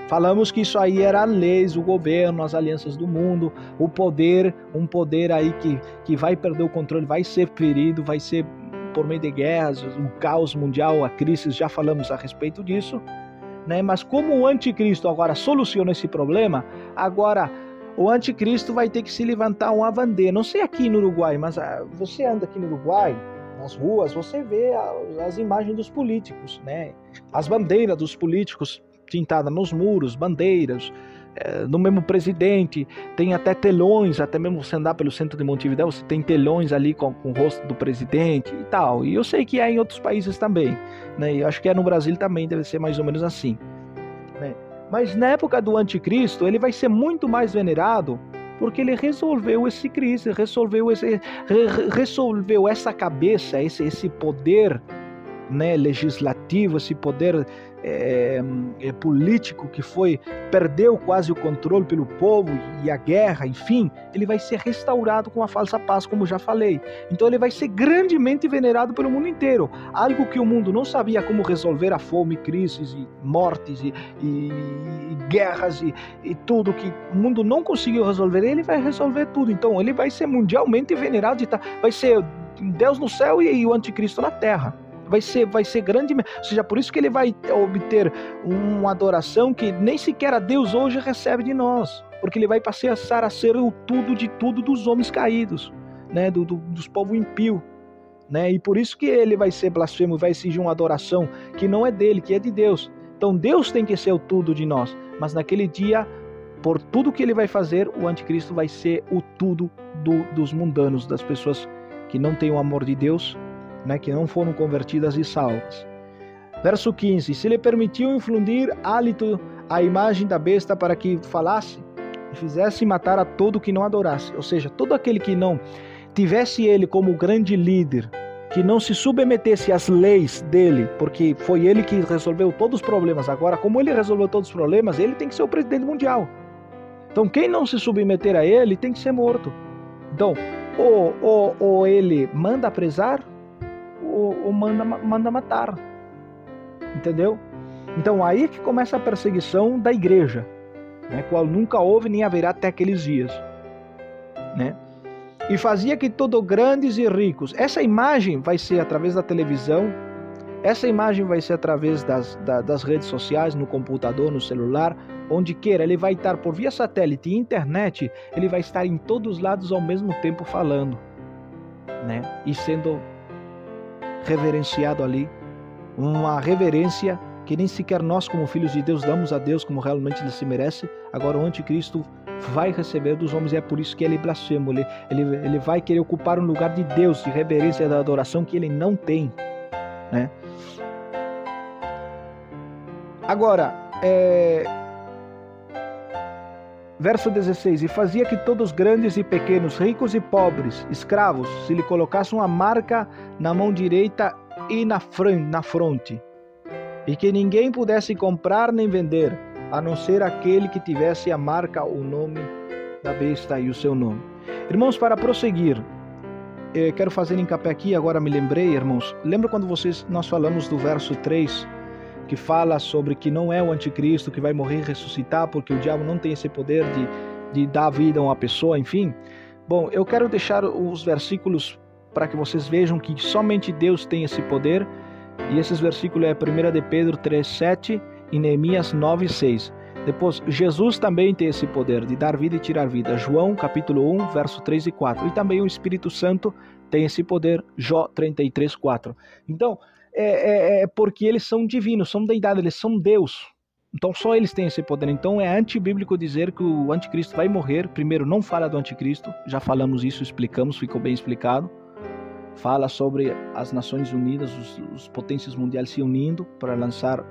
Falamos que isso aí era leis, o governo, as alianças do mundo, o poder, um poder aí que vai perder o controle, vai ser ferido, vai ser por meio de guerras, o caos mundial, a crise, já falamos a respeito disso, né? Mas como o anticristo agora soluciona esse problema, agora o anticristo vai ter que se levantar uma bandeira. Não sei aqui no Uruguai, mas você anda aqui no Uruguai, nas ruas, você vê as imagens dos políticos, né? As bandeiras dos políticos pintadas nos muros, bandeiras, no mesmo presidente, tem até telões, até mesmo você andar pelo centro de Montevidéu, você tem telões ali com o rosto do presidente e tal. E eu sei que é em outros países também, né? Eu acho que no Brasil também deve ser mais ou menos assim, né? Mas na época do anticristo, ele vai ser muito mais venerado, porque ele resolveu esse crise, resolveu essa cabeça, esse poder, né, legislativo, esse poder político que perdeu quase o controle pelo povo e a guerra, enfim, ele vai ser restaurado com a falsa paz, como já falei. Então ele vai ser grandemente venerado pelo mundo inteiro, algo que o mundo não sabia como resolver, a fome, crises e mortes e guerras e tudo que o mundo não conseguiu resolver, ele vai resolver tudo. Então ele vai ser mundialmente venerado, vai ser Deus no céu e o anticristo na terra. Vai ser grande, ou seja, por isso que ele vai obter uma adoração que nem sequer a Deus hoje recebe de nós, porque ele vai passar a ser o tudo de tudo dos homens caídos, né, dos povos impios, né, e por isso que ele vai ser blasfemo, vai exigir uma adoração que não é dele, que é de Deus. Então Deus tem que ser o tudo de nós, mas naquele dia, por tudo que ele vai fazer, o anticristo vai ser o tudo dos mundanos, das pessoas que não têm o amor de Deus, né, que não foram convertidas e salvas. Verso 15. Se lhe permitiu infundir hálito à imagem da besta para que falasse e fizesse matar a todo que não adorasse. Ou seja, todo aquele que não tivesse ele como grande líder, que não se submetesse às leis dele, porque foi ele que resolveu todos os problemas. Agora, como ele resolveu todos os problemas, ele tem que ser o presidente mundial. Então, quem não se submeter a ele tem que ser morto. Então, ou ele manda apresar, ou manda matar, entendeu? Então aí que começa a perseguição da igreja, né, qual nunca houve nem haverá até aqueles dias, né? E fazia que todos grandes e ricos, essa imagem vai ser através da televisão, essa imagem vai ser através das redes sociais, no computador, no celular, onde queira, ele vai estar por via satélite e internet, ele vai estar em todos os lados ao mesmo tempo falando, né, e sendo reverenciado ali, uma reverência que nem sequer nós como filhos de Deus damos a Deus como realmente ele se merece. Agora o anticristo vai receber dos homens, e é por isso que ele é blasfemo, ele vai querer ocupar um lugar de Deus, de reverência, da adoração que ele não tem, né? Agora, verso 16, e fazia que todos grandes e pequenos, ricos e pobres, escravos, se lhe colocasse uma marca na mão direita e na fronte, e que ninguém pudesse comprar nem vender, a não ser aquele que tivesse a marca, o nome da besta e o seu nome. Irmãos, para prosseguir, quero fazer encapé aqui, agora me lembrei, irmãos, lembra quando nós falamos do verso 3, que fala sobre que não é o anticristo que vai morrer e ressuscitar, porque o diabo não tem esse poder de dar vida a uma pessoa, enfim. Bom, eu quero deixar os versículos para que vocês vejam que somente Deus tem esse poder, e esses versículos é 1 de Pedro 3:7 e Neemias 9:6. Depois, Jesus também tem esse poder de dar vida e tirar vida. João, capítulo 1, verso 3 e 4. E também o Espírito Santo tem esse poder, Jó 33, 4. Então, porque eles são divinos, são deidades, eles são Deus. Então, só eles têm esse poder. Então, é antibíblico dizer que o anticristo vai morrer. Primeiro, não fala do anticristo. Já falamos isso, explicamos, ficou bem explicado. Fala sobre as Nações Unidas, os potências mundiais se unindo para lançar,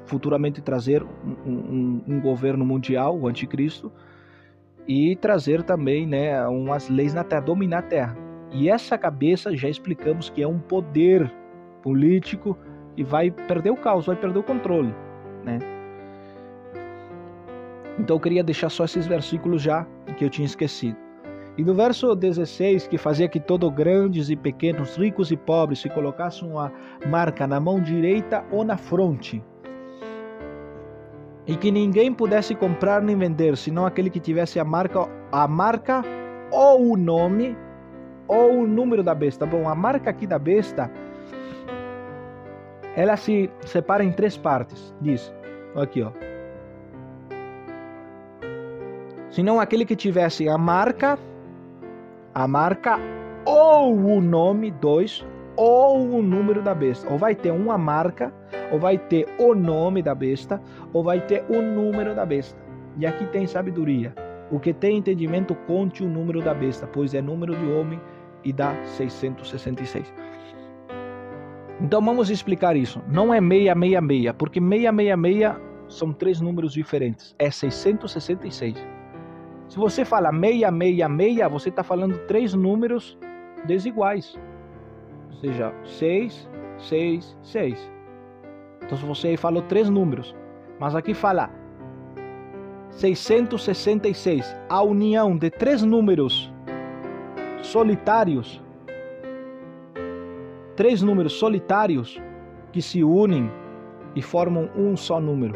futuramente trazer um governo mundial, o anticristo, e trazer também, né, umas leis na Terra, dominar a Terra. E essa cabeça, já explicamos que é um poder político que vai perder o caos, vai perder o controle, né? Então eu queria deixar só esses versículos já, que eu tinha esquecido. E no verso 16, que fazia que todos grandes e pequenos, ricos e pobres, se colocassem uma marca na mão direita ou na fronte, e que ninguém pudesse comprar nem vender, senão aquele que tivesse a marca ou o nome ou o número da besta. Bom, a marca aqui da besta, ela se separa em 3 partes, diz, aqui ó. Senão aquele que tivesse a marca ou o nome, 2, ou o número da besta. Ou vai ter uma marca, ou vai ter o nome da besta, ou vai ter o número da besta. E aqui tem sabedoria. O que tem entendimento, conte o número da besta, pois é número de homem e dá 666. Então vamos explicar isso. Não é 666, porque 666 são 3 números diferentes. É 666. Se você fala 666, você está falando 3 números desiguais. Ou seja, 6, 6, 6. Então você falou 3 números. Mas aqui fala 666. A união de 3 números solitários. 3 números solitários que se unem e formam um só número.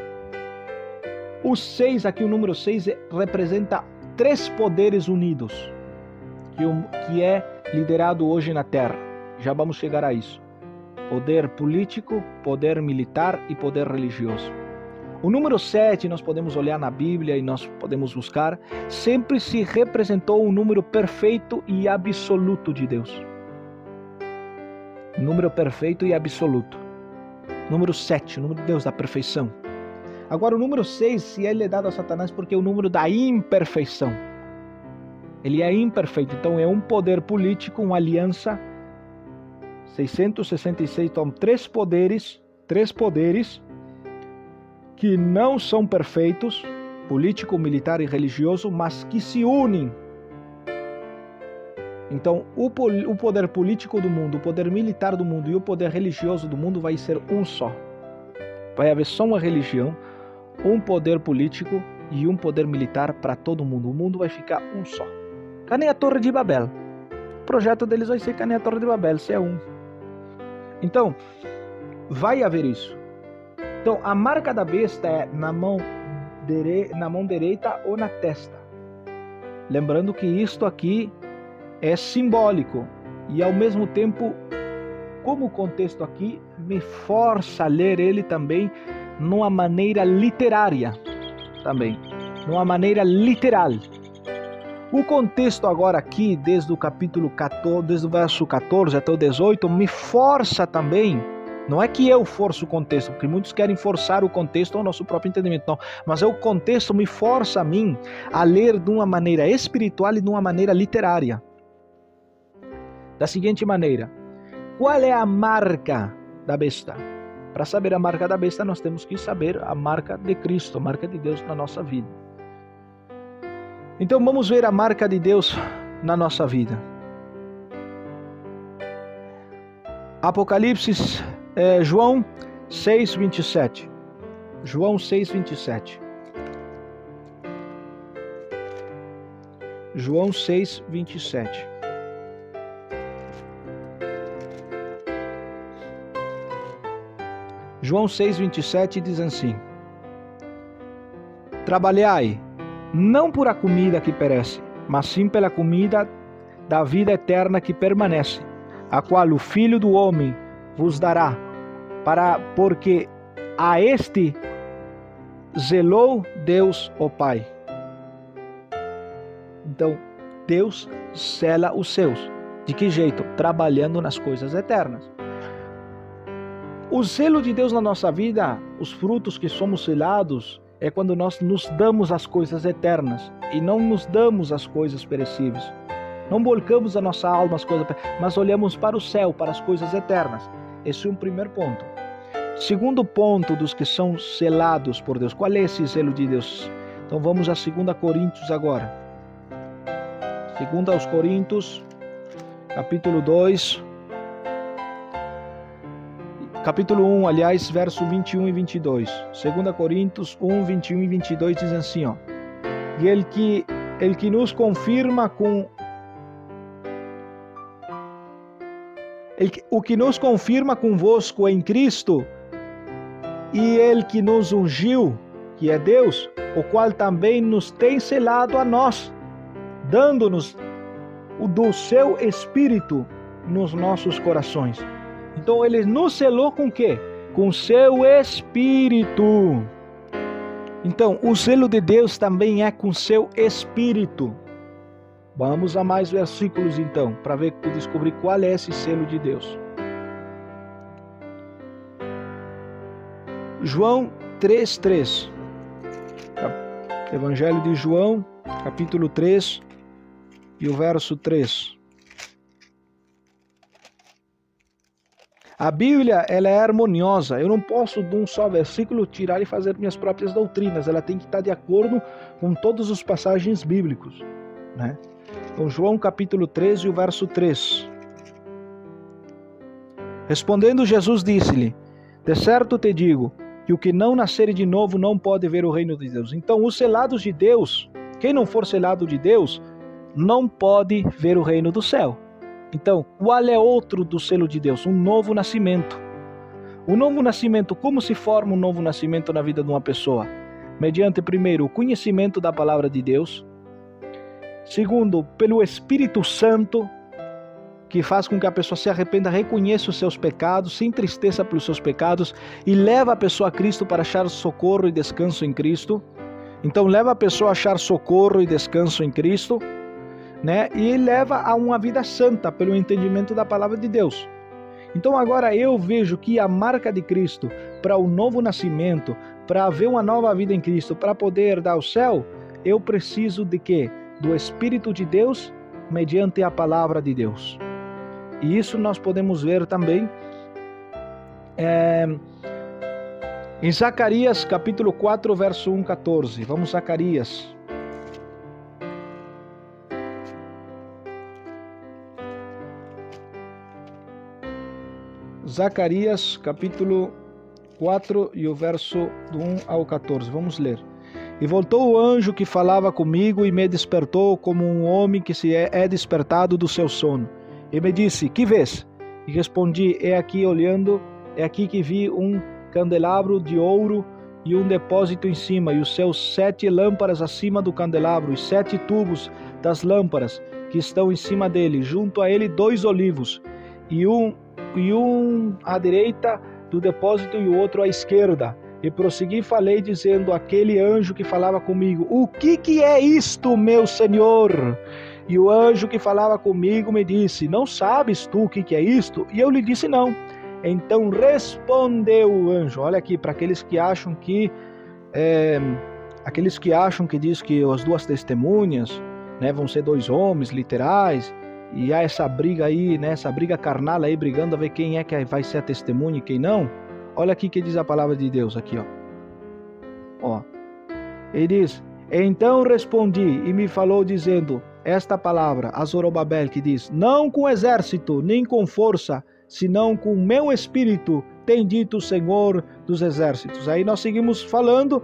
O 6, aqui o número 6 representa 3 poderes unidos, que é liderado hoje na Terra. Já vamos chegar a isso. Poder político, poder militar e poder religioso. O número 7, nós podemos olhar na Bíblia e nós podemos buscar, sempre se representou o número perfeito e absoluto de Deus. O número perfeito e absoluto. Número 7, o número de Deus, da perfeição. Agora o número 6, se ele é dado a Satanás, porque é o número da imperfeição. Ele é imperfeito, então é um poder político, uma aliança. 666, então 3 poderes que não são perfeitos, político, militar e religioso, mas que se unem. Então o poder político do mundo, o poder militar do mundo e o poder religioso do mundo vai ser um só. Vai haver só uma religião, um poder político e um poder militar para todo mundo. O mundo vai ficar um só. Que nem a Torre de Babel. O projeto deles vai ser que nem a Torre de Babel, ser um. Então, vai haver isso. Então, a marca da besta é na mão direita ou na testa. Lembrando que isto aqui é simbólico e ao mesmo tempo, como o contexto aqui me força a ler ele também numa maneira literária, também, numa maneira literal. O contexto agora aqui, desde o capítulo 14, desde o verso 14 até o 18, me força também, não é que eu forço o contexto, porque muitos querem forçar o contexto ao nosso próprio entendimento, não, mas o contexto me força a mim a ler de uma maneira espiritual e de uma maneira literária. Da seguinte maneira, qual é a marca da besta? Para saber a marca da besta, nós temos que saber a marca de Cristo, a marca de Deus na nossa vida. Então vamos ver a marca de Deus na nossa vida. Apocalipse, João 6, 27. João 6, 27. João 6, 27. João 6, 27 diz assim: trabalhai, não por a comida que perece, mas sim pela comida da vida eterna que permanece, a qual o Filho do Homem vos dará, porque a este zelou Deus o Pai. Então, Deus sela os seus. De que jeito? Trabalhando nas coisas eternas. O zelo de Deus na nossa vida, os frutos que somos selados, é quando nós nos damos as coisas eternas e não nos damos as coisas perecíveis. Não volcamos a nossa alma às coisas, mas olhamos para o céu, para as coisas eternas. Esse é um primeiro ponto. Segundo ponto dos que são selados por Deus. Qual é esse zelo de Deus? Então vamos a 2 Coríntios agora. 2 Coríntios, capítulo 2. Capítulo 1, aliás, verso 21 e 22. 2 Coríntios 1, 21 e 22 diz assim, ó. E ele que nos confirma com... O que nos confirma convosco em Cristo, e ele que nos ungiu, que é Deus, o qual também nos tem selado a nós, dando-nos do seu Espírito nos nossos corações. Então ele nos selou com o quê? Com seu Espírito. Então o selo de Deus também é com seu Espírito. Vamos a mais versículos então, para descobrir qual é esse selo de Deus. João 3:3. Evangelho de João, capítulo 3 e o verso 3. A Bíblia, ela é harmoniosa. Eu não posso de um só versículo tirar e fazer minhas próprias doutrinas. Ela tem que estar de acordo com todas as passagens bíblicas, né? Então, João capítulo 3 e o verso 3. Respondendo Jesus disse-lhe: de certo te digo, que o que não nascer de novo não pode ver o reino de Deus. Então, os selados de Deus, quem não for selado de Deus, não pode ver o reino do céu. Então, qual é outro do selo de Deus? Um novo nascimento. O novo nascimento, como se forma um novo nascimento na vida de uma pessoa? Mediante, primeiro, o conhecimento da palavra de Deus. Segundo, pelo Espírito Santo, que faz com que a pessoa se arrependa, reconheça os seus pecados, se entristeça pelos seus pecados e leva a pessoa a Cristo para achar socorro e descanso em Cristo. Então, leva a pessoa a achar socorro e descanso em Cristo, né? E leva a uma vida santa pelo entendimento da palavra de Deus. Então agora eu vejo que a marca de Cristo para o novo nascimento, para haver uma nova vida em Cristo, para poder dar o céu, eu preciso de quê? Do Espírito de Deus mediante a palavra de Deus. E isso nós podemos ver também em Zacarias capítulo 4, verso 1, 14. Vamos, Zacarias. Zacarias capítulo 4 e o verso do 1 ao 14. Vamos ler. E voltou o anjo que falava comigo e me despertou como um homem que se é despertado do seu sono. E me disse: que vês? E respondi: é aqui olhando, é aqui que vi um candelabro de ouro e um depósito em cima, e os seus 7 lâmpadas acima do candelabro, e 7 tubos das lâmpadas que estão em cima dele, junto a ele 2 olivos, e um à direita do depósito e o outro à esquerda. E prossegui e falei, dizendo àquele anjo que falava comigo: o que é isto, meu Senhor? E o anjo que falava comigo me disse: não sabes tu o que é isto? E eu lhe disse: não. Então respondeu o anjo. Olha aqui, para aqueles que acham que diz que as 2 testemunhas, né, vão ser 2 homens literais, e há essa briga aí, né, essa briga carnal aí, brigando a ver quem é que vai ser a testemunha e quem não. Olha aqui que diz a palavra de Deus aqui, ó. Ele diz: então respondi e me falou dizendo esta palavra a Zorobabel, que diz: não com exército, nem com força, senão com meu espírito, tem dito o Senhor dos exércitos. Aí nós seguimos falando,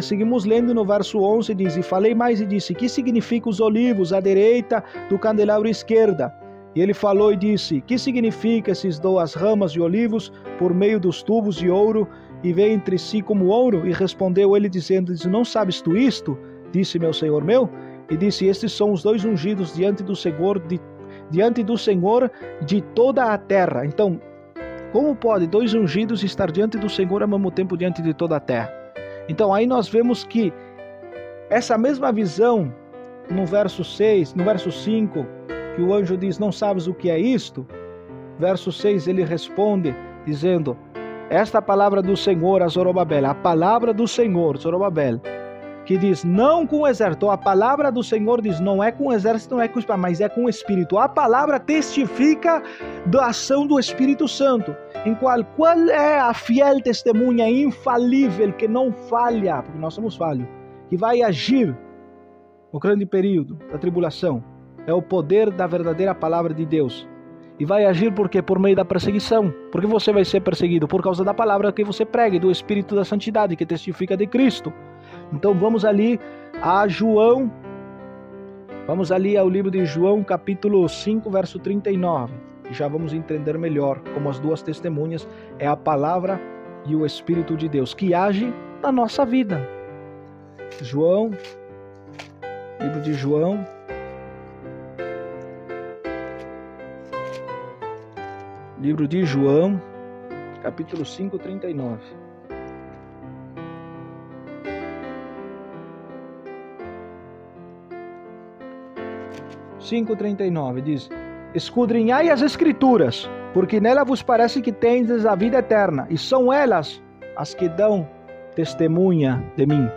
seguimos lendo no verso 11, diz: e falei mais e disse: que significa os olivos à direita do candelabro esquerda? E ele falou e disse: que significa esses 2 ramas de olivos por meio dos tubos de ouro e vem entre si como ouro? E respondeu ele dizendo: não sabes tu isto? Disse: meu Senhor meu. E disse: estes são os 2 ungidos diante do Senhor de toda a terra. Então, como pode 2 ungidos estar diante do Senhor ao mesmo tempo diante de toda a terra? Então aí nós vemos que essa mesma visão no verso 6, no verso 5, que o anjo diz, não sabes o que é isto? Verso 6 ele responde dizendo, esta palavra do Senhor a Zorobabel, a palavra do Senhor, Zorobabel, que diz, não com o exército, a palavra do Senhor diz, não é com o exército, não é com o espada, mas é com o Espírito. A palavra testifica da ação do Espírito Santo, em qual é a fiel testemunha infalível, que não falha, porque nós somos falhos, que vai agir no grande período da tribulação. É o poder da verdadeira palavra de Deus. E vai agir porque por meio da perseguição. Porque você vai ser perseguido por causa da palavra que você prega, do Espírito da Santidade, que testifica de Cristo. Então vamos ali a João, vamos ali ao livro de João, capítulo 5, verso 39. E já vamos entender melhor como as duas testemunhas é a palavra e o Espírito de Deus, que age na nossa vida. João, livro de João, capítulo 5, 39. Diz, esquadrinhai as Escrituras, porque nela vos parece que tendes a vida eterna, e são elas as que dão testemunha de mim.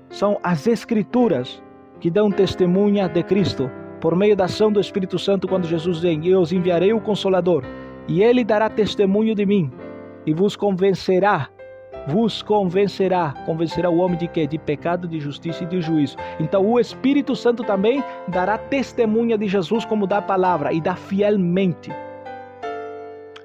São as Escrituras que dão testemunha de Cristo, por meio da ação do Espírito Santo, quando Jesus vem, eu os enviarei o Consolador, e ele dará testemunho de mim, e vos convencerá o homem de quê? De pecado, de justiça e de juízo. Então o Espírito Santo também dará testemunha de Jesus, como dá a palavra, e dá fielmente.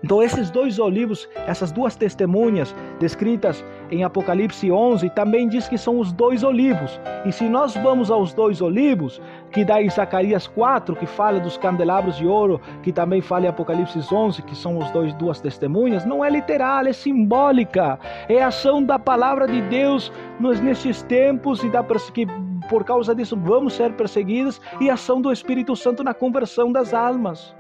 Então esses dois olivos, essas duas testemunhas descritas em Apocalipse 11, também diz que são os dois olivos. E se nós vamos aos dois olivos, que dá em Zacarias 4, que fala dos candelabros de ouro, que também fala em Apocalipse 11, que são os duas testemunhas, não é literal, é simbólica. É a ação da palavra de Deus nesses tempos, e que por causa disso vamos ser perseguidos, e a ação do Espírito Santo na conversão das almas.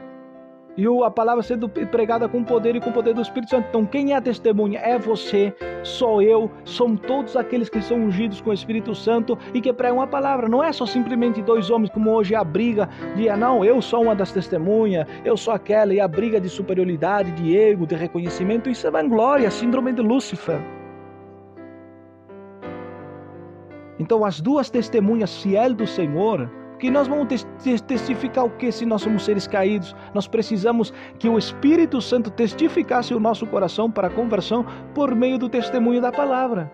E a palavra sendo pregada com poder e com o poder do Espírito Santo. Então quem é a testemunha? É você, sou eu, são todos aqueles que são ungidos com o Espírito Santo e que pregam a palavra. Não é só simplesmente dois homens, como hoje é a briga de, não, eu sou uma das testemunhas, eu sou aquela, e a briga de superioridade, de ego, de reconhecimento. Isso é vanglória, síndrome de Lúcifer. Então as duas testemunhas fiel do Senhor, que nós vamos testificar o que se nós somos seres caídos? Nós precisamos que o Espírito Santo testificasse o nosso coração para a conversão por meio do testemunho da palavra.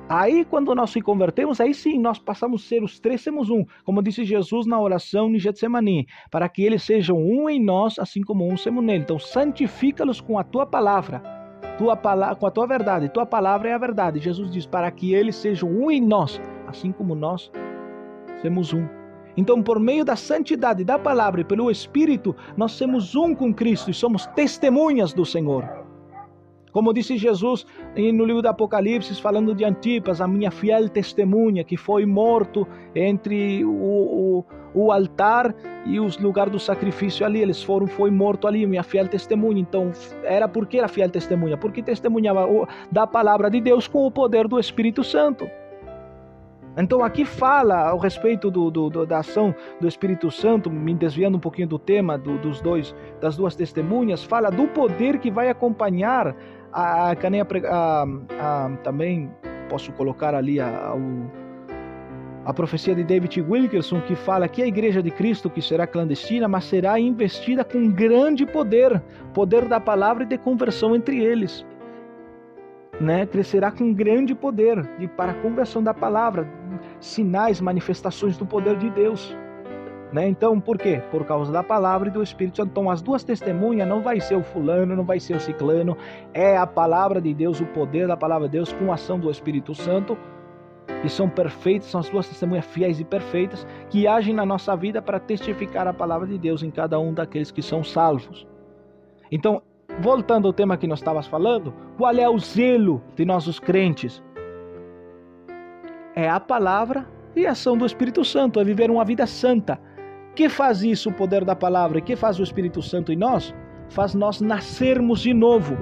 Aí quando nós se convertemos, aí sim nós passamos a ser os três, somos um, como disse Jesus na oração em Getsemane, para que eles sejam um em nós, assim como um somos nele. Então santifica-los com a tua palavra, com a tua verdade. Tua palavra é a verdade. Jesus diz, para que eles sejam um em nós, assim como nós somos um. Então, por meio da santidade da palavra e pelo Espírito, nós somos um com Cristo e somos testemunhas do Senhor. Como disse Jesus no livro do Apocalipse, falando de Antipas, a minha fiel testemunha, que foi morto entre o altar e o lugar do sacrifício ali. Foi morto ali, minha fiel testemunha. Então, por que era fiel testemunha? Porque testemunhava da palavra de Deus com o poder do Espírito Santo. Então aqui fala ao respeito da ação do Espírito Santo, me desviando um pouquinho do tema das duas testemunhas, fala do poder que vai acompanhar também posso colocar ali a profecia de David Wilkerson, que fala que a igreja de Cristo, que será clandestina, mas será investida com grande poder da palavra e de conversão entre eles. Crescerá com grande poder para a conversão da palavra, sinais, manifestações do poder de Deus. Então, por quê? Por causa da palavra e do Espírito Santo. Então, as duas testemunhas não vai ser o fulano, não vai ser o ciclano, é a palavra de Deus, o poder da palavra de Deus com a ação do Espírito Santo, que são perfeitas, são as duas testemunhas fiéis e perfeitas, que agem na nossa vida para testificar a palavra de Deus em cada um daqueles que são salvos. Então, voltando ao tema que nós estávamos falando, qual é o zelo de nós os crentes? É a palavra e a ação do Espírito Santo, é viver uma vida santa. Que faz isso o poder da palavra? E que faz o Espírito Santo em nós? Faz nós nascermos de novo.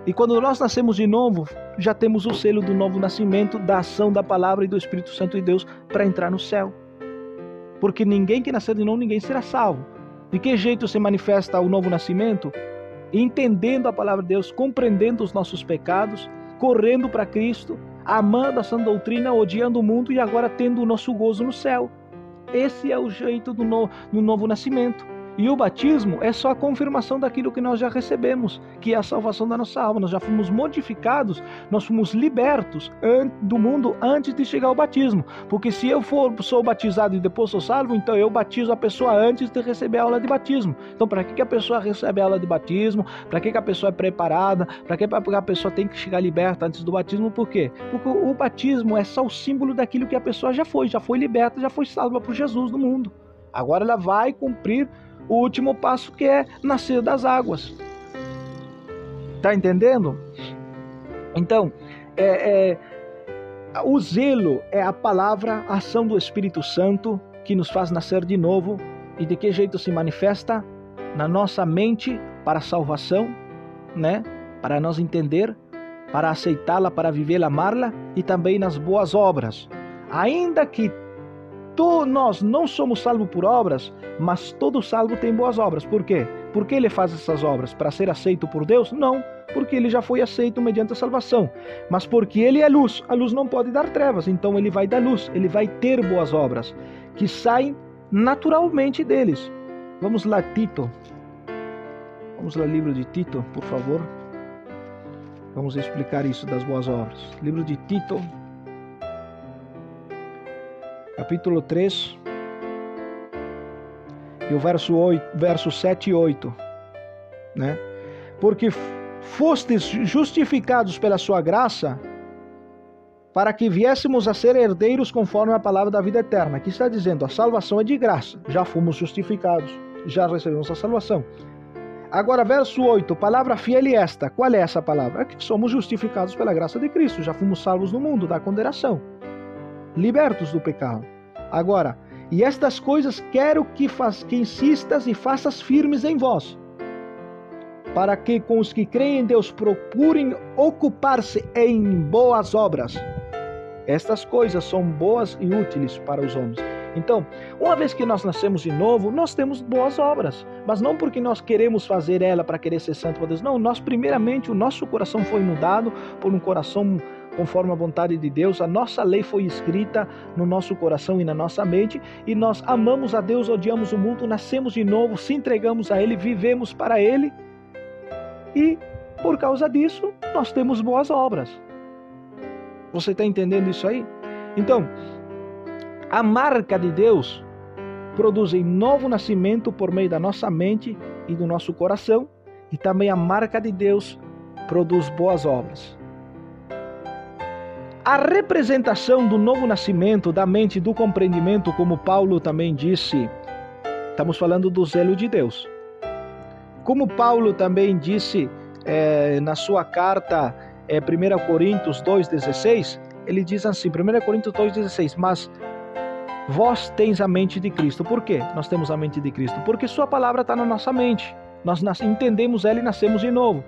E quando nós nascemos de novo, já temos o selo do novo nascimento, da ação da palavra e do Espírito Santo de Deus para entrar no céu. Porque ninguém que nascer de novo, ninguém será salvo. De que jeito se manifesta o novo nascimento? Entendendo a palavra de Deus, compreendendo os nossos pecados, correndo para Cristo, amando a sã doutrina, odiando o mundo e agora tendo o nosso gozo no céu. Esse é o jeito do novo nascimento. E o batismo é só a confirmação daquilo que nós já recebemos, que é a salvação da nossa alma. Nós já fomos modificados, nós fomos libertos do mundo antes de chegar ao batismo. Porque se eu sou batizado e depois sou salvo, então eu batizo a pessoa antes de receber a aula de batismo. Então para que a pessoa recebe a aula de batismo? Para que a pessoa é preparada? Para que a pessoa tem que chegar liberta antes do batismo? Por quê? Porque o batismo é só o símbolo daquilo que a pessoa já foi liberta, já foi salva por Jesus no mundo. Agora ela vai cumprir o último passo, que é nascer das águas. Tá entendendo? Então, o zelo é a palavra, a ação do Espírito Santo que nos faz nascer de novo. E de que jeito se manifesta? Na nossa mente para a salvação, né? Para nós entender, para aceitá-la, para vivê-la, amá-la, e também nas boas obras. Ainda que nós não somos salvos por obras, mas todo salvo tem boas obras. Por quê? Por que ele faz essas obras? Para ser aceito por Deus? Não, porque ele já foi aceito mediante a salvação. Mas porque ele é luz, a luz não pode dar trevas, então ele vai dar luz, ele vai ter boas obras, que saem naturalmente deles. Vamos lá, Tito. Vamos lá, livro de Tito, por favor. Vamos explicar isso das boas obras. Livro de Tito, capítulo 3, e o verso 7 e 8, né? Porque fostes justificados pela sua graça, para que viéssemos a ser herdeiros conforme a palavra da vida eterna. Aqui está dizendo, a salvação é de graça, já fomos justificados, já recebemos a salvação. Agora, verso 8, palavra fiel e esta. Qual é essa palavra? É que somos justificados pela graça de Cristo, já fomos salvos do mundo, da condenação, libertos do pecado. Agora, e estas coisas quero que insistas e faças firmes em vós, para que com os que creem em Deus procurem ocupar-se em boas obras. Estas coisas são boas e úteis para os homens. Então, uma vez que nós nascemos de novo, nós temos boas obras, mas não porque nós queremos fazer ela para querer ser santo para Deus. Não, nós primeiramente, o nosso coração foi mudado por um coração conforme a vontade de Deus. A nossa lei foi escrita no nosso coração e na nossa mente, e nós amamos a Deus, odiamos o mundo, nascemos de novo, se entregamos a Ele, vivemos para Ele, e por causa disso nós temos boas obras. Você está entendendo isso aí? Então, a marca de Deus produz um novo nascimento por meio da nossa mente e do nosso coração, e também a marca de Deus produz boas obras. A representação do novo nascimento, da mente, do compreendimento, como Paulo também disse, estamos falando do zelo de Deus. Como Paulo também disse na sua carta 1 Coríntios 2,16, ele diz assim, 1 Coríntios 2,16, mas vós tens a mente de Cristo. Por quê? Nós temos a mente de Cristo? Porque sua palavra está na nossa mente. Nós entendemos ela e nascemos de novo.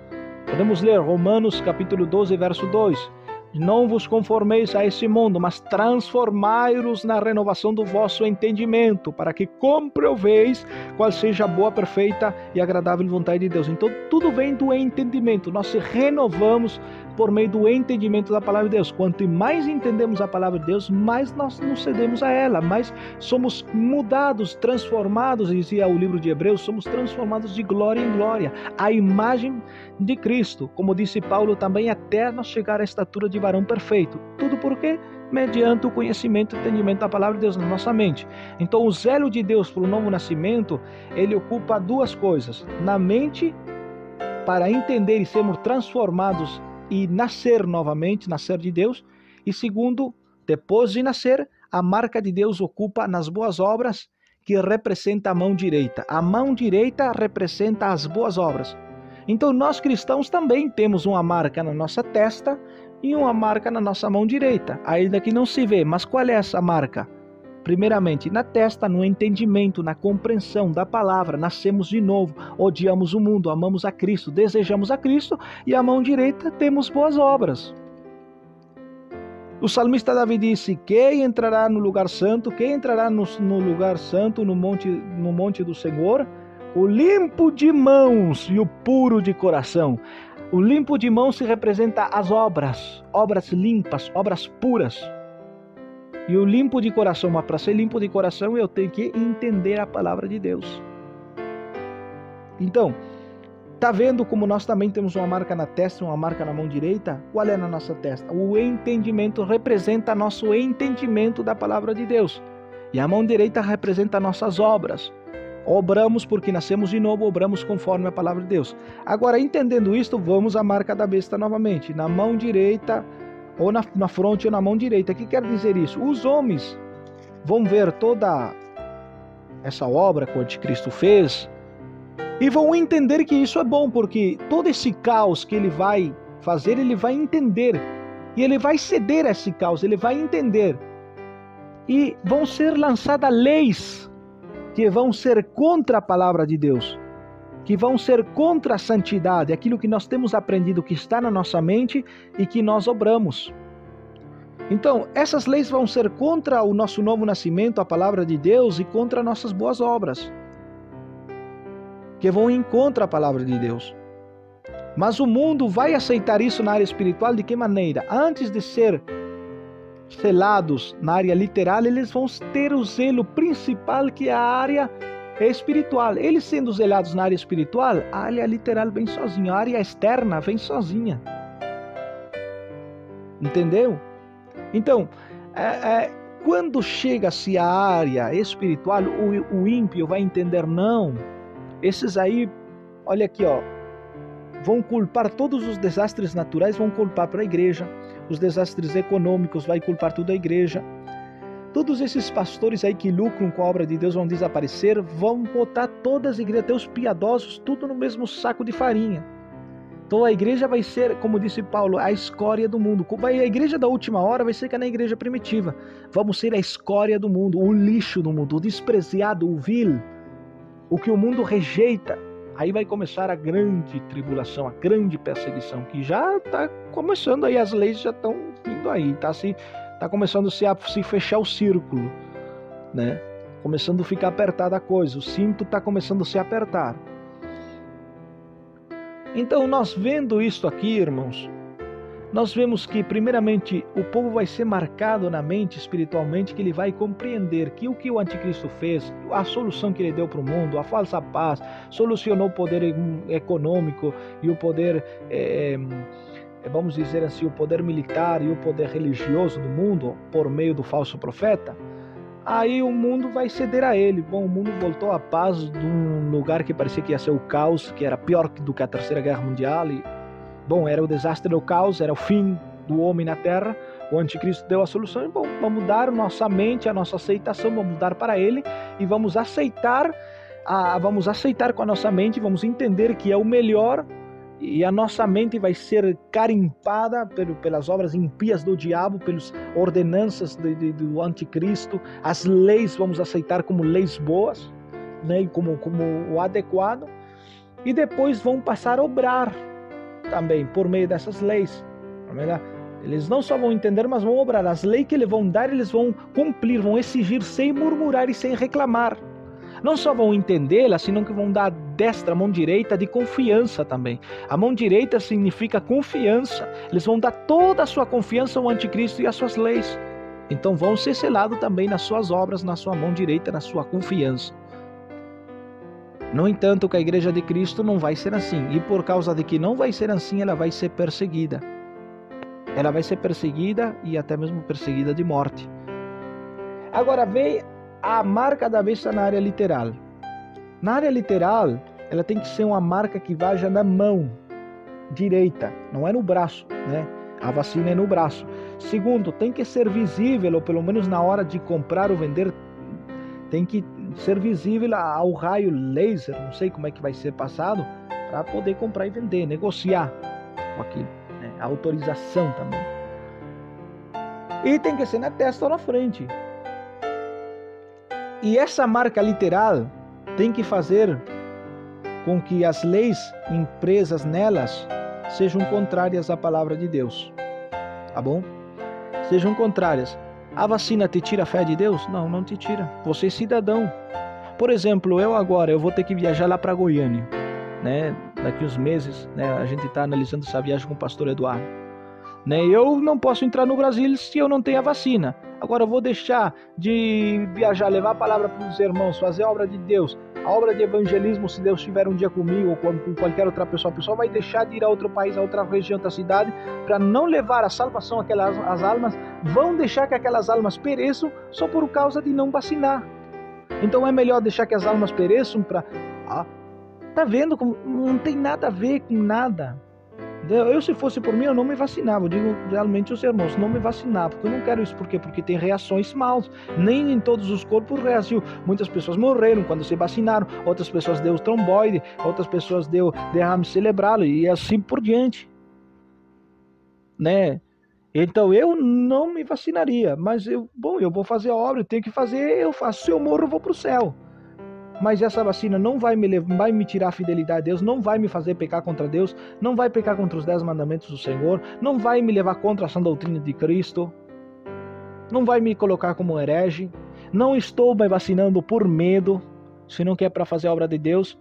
Podemos ler Romanos capítulo 12, verso 2. Não vos conformeis a esse mundo, mas transformai-vos na renovação do vosso entendimento, para que comproveis qual seja a boa, perfeita e agradável vontade de Deus. Então, tudo vem do entendimento. Nós se renovamos por meio do entendimento da palavra de Deus. Quanto mais entendemos a palavra de Deus, mais nós nos cedemos a ela, mais somos mudados, transformados, dizia o livro de Hebreus, somos transformados de glória em glória, a imagem de Cristo, como disse Paulo também, até nós chegar à estatura de varão perfeito. Tudo por quê? Mediante o conhecimento e entendimento da palavra de Deus na nossa mente. Então, o zelo de Deus para o novo nascimento, ele ocupa duas coisas: na mente, para entender e sermos transformados e nascer novamente, nascer de Deus, e segundo, depois de nascer, a marca de Deus ocupa nas boas obras, que representa a mão direita. A mão direita representa as boas obras. Então nós cristãos também temos uma marca na nossa testa e uma marca na nossa mão direita, ainda que não se vê. Mas qual é essa marca? Primeiramente, na testa, no entendimento, na compreensão da palavra, nascemos de novo, odiamos o mundo, amamos a Cristo, desejamos a Cristo, e a mão direita temos boas obras. O salmista Davi disse: quem entrará no lugar santo? Quem entrará no lugar santo, no monte do Senhor? O limpo de mãos e o puro de coração. O limpo de mãos se representa as obras limpas, obras puras. E o limpo de coração, mas para ser limpo de coração eu tenho que entender a palavra de Deus. Então, tá vendo como nós também temos uma marca na testa e uma marca na mão direita? Qual é na nossa testa? O entendimento representa nosso entendimento da palavra de Deus. E a mão direita representa nossas obras. Obramos porque nascemos de novo, obramos conforme a palavra de Deus. Agora, entendendo isto, vamos à marca da besta novamente. Na mão direita, ou na fronte ou na mão direita. O que quer dizer isso? Os homens vão ver toda essa obra que o anticristo fez e vão entender que isso é bom, porque todo esse caos que ele vai fazer, ele vai entender. E ele vai ceder a esse caos, ele vai entender. E vão ser lançadas leis que vão ser contra a palavra de Deus, que vão ser contra a santidade, aquilo que nós temos aprendido, que está na nossa mente e que nós obramos. Então, essas leis vão ser contra o nosso novo nascimento, a palavra de Deus, e contra nossas boas obras, que vão em contra a palavra de Deus. Mas o mundo vai aceitar isso na área espiritual de que maneira? Antes de ser selados na área literal, eles vão ter o zelo principal, que é a área espiritual. Eles sendo zelados na área espiritual, a área literal vem sozinha, a área externa vem sozinha. Entendeu? Então, quando chega-se à área espiritual, o ímpio vai entender, não, esses aí, olha aqui, ó, vão culpar todos os desastres naturais, vão culpar para a igreja, os desastres econômicos, vai culpar tudo a igreja. Todos esses pastores aí que lucram com a obra de Deus vão desaparecer, vão botar todas as igrejas, até os piedosos, tudo no mesmo saco de farinha. Então a igreja vai ser, como disse Paulo, a escória do mundo. A igreja da última hora vai ser que nem a igreja primitiva. Vamos ser a escória do mundo, o lixo do mundo, o desprezado, o vil, o que o mundo rejeita. Aí vai começar a grande tribulação, a grande perseguição, que já está começando aí, as leis já estão vindo aí, está começando a se fechar o círculo, né? Começando a ficar apertada a coisa, o cinto está começando a se apertar. Então, nós vendo isso aqui, irmãos, nós vemos que, primeiramente, o povo vai ser marcado na mente espiritualmente, que ele vai compreender que o anticristo fez, a solução que ele deu para o mundo, a falsa paz, solucionou o poder econômico e o poder, vamos dizer assim, o poder militar e o poder religioso do mundo por meio do falso profeta. Aí o mundo vai ceder a ele. Bom, o mundo voltou à paz de um lugar que parecia que ia ser o caos, que era pior do que a Terceira Guerra Mundial. E, bom, era o desastre do caos, era o fim do homem na terra. O anticristo deu a solução. E, bom, vamos dar nossa mente, a nossa aceitação, vamos dar para ele e vamos aceitar com a nossa mente, vamos entender que é o melhor. E a nossa mente vai ser carimpada pelas obras impias do diabo, pelas ordenanças do anticristo. As leis vamos aceitar como leis boas, né, como o adequado. E depois vão passar a obrar também por meio dessas leis. Eles não só vão entender, mas vão obrar. As leis que eles vão dar, eles vão cumprir, vão exigir sem murmurar e sem reclamar. Não só vão entendê-la, senão que vão dar a destra, a mão direita de confiança também. A mão direita significa confiança. Eles vão dar toda a sua confiança ao anticristo e às suas leis. Então vão ser selados também nas suas obras, na sua mão direita, na sua confiança. No entanto, que a igreja de Cristo não vai ser assim. E por causa de que não vai ser assim, ela vai ser perseguida. Ela vai ser perseguida e até mesmo perseguida de morte. Agora veio a marca da besta na área literal. Na área literal, ela tem que ser uma marca que vá na mão direita, não é no braço, né? A vacina é no braço. Segundo, tem que ser visível, ou pelo menos na hora de comprar ou vender, tem que ser visível ao raio laser, não sei como é que vai ser passado, para poder comprar e vender, negociar com aquilo, né? A autorização também. E tem que ser na testa ou na frente. E essa marca literal tem que fazer com que as leis impresas nelas sejam contrárias à palavra de Deus. Tá bom? Sejam contrárias. A vacina te tira a fé de Deus? Não, não te tira. Você é cidadão. Por exemplo, eu vou ter que viajar lá para Goiânia, né? Daqui uns meses, né? A gente está analisando essa viagem com o pastor Eduardo. Né? Eu não posso entrar no Brasil se eu não tenho a vacina. Agora eu vou deixar de viajar, levar a palavra para os irmãos, fazer a obra de Deus, a obra de evangelismo, se Deus estiver um dia comigo ou com qualquer outra pessoa. A pessoa vai deixar de ir a outro país, a outra região, outra cidade, para não levar a salvação às almas, vão deixar que aquelas almas pereçam só por causa de não vacinar. Então é melhor deixar que as almas pereçam para... Tá vendo como não tem nada a ver com nada. Eu, se fosse por mim, eu não me vacinava. Eu digo realmente aos irmãos, não me vacinava, porque eu não quero isso. Por quê? Porque tem reações maus. Nem em todos os corpos reagiu. Muitas pessoas morreram quando se vacinaram, outras pessoas deu tromboide, outras pessoas deu derrame cerebral e assim por diante. Né? Então eu não me vacinaria, mas eu vou fazer a obra, eu tenho que fazer, eu faço. Se eu morro, eu vou para o céu. Mas essa vacina não vai me tirar a fidelidade a Deus, não vai me fazer pecar contra Deus, não vai pecar contra os 10 mandamentos do Senhor, não vai me levar contra a sã doutrina de Cristo, não vai me colocar como herege. Não estou me vacinando por medo, senão que é para fazer a obra de Deus,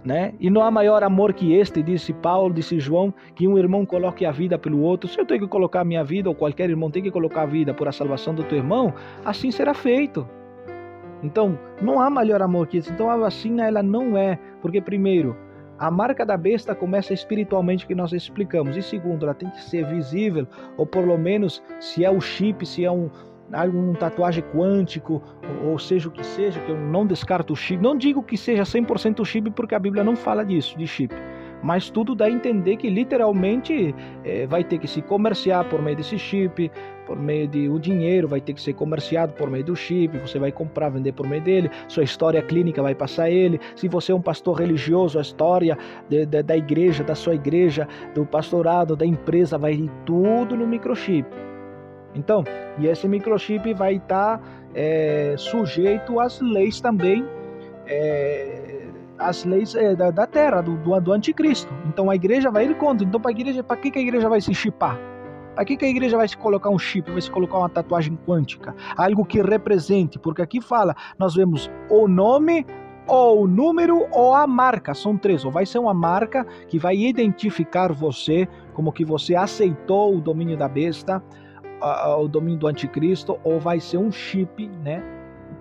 né? E não há maior amor que este, disse Paulo, disse João, que um irmão coloque a vida pelo outro. Se eu tenho que colocar a minha vida, ou qualquer irmão tem que colocar a vida por a salvação do teu irmão, assim será feito. Então, não há maior amor que isso. Então, a vacina, ela não é, porque primeiro, a marca da besta começa espiritualmente, que nós explicamos, e segundo, ela tem que ser visível, ou pelo menos, se é o chip, se é um tatuagem quântico, ou seja o que seja, que eu não descarto o chip, não digo que seja 100% o chip, porque a Bíblia não fala disso, de chip, mas tudo dá a entender que literalmente vai ter que se comerciar por meio desse chip, por meio de o dinheiro vai ter que ser comerciado por meio do chip, você vai comprar, vender por meio dele, sua história clínica vai passar ele, se você é um pastor religioso, a história da igreja, da sua igreja, do pastorado, da empresa, vai ir tudo no microchip. Então, e esse microchip vai estar sujeito às leis também, as leis da terra, do anticristo. Então a igreja vai ir contra. Então para que a igreja vai se chipar? Para que a igreja vai se colocar um chip, vai se colocar uma tatuagem quântica? Algo que represente, porque aqui fala, nós vemos o nome, ou o número, ou a marca, são 3. Ou vai ser uma marca que vai identificar você, como que você aceitou o domínio da besta, o domínio do anticristo, ou vai ser um chip, né?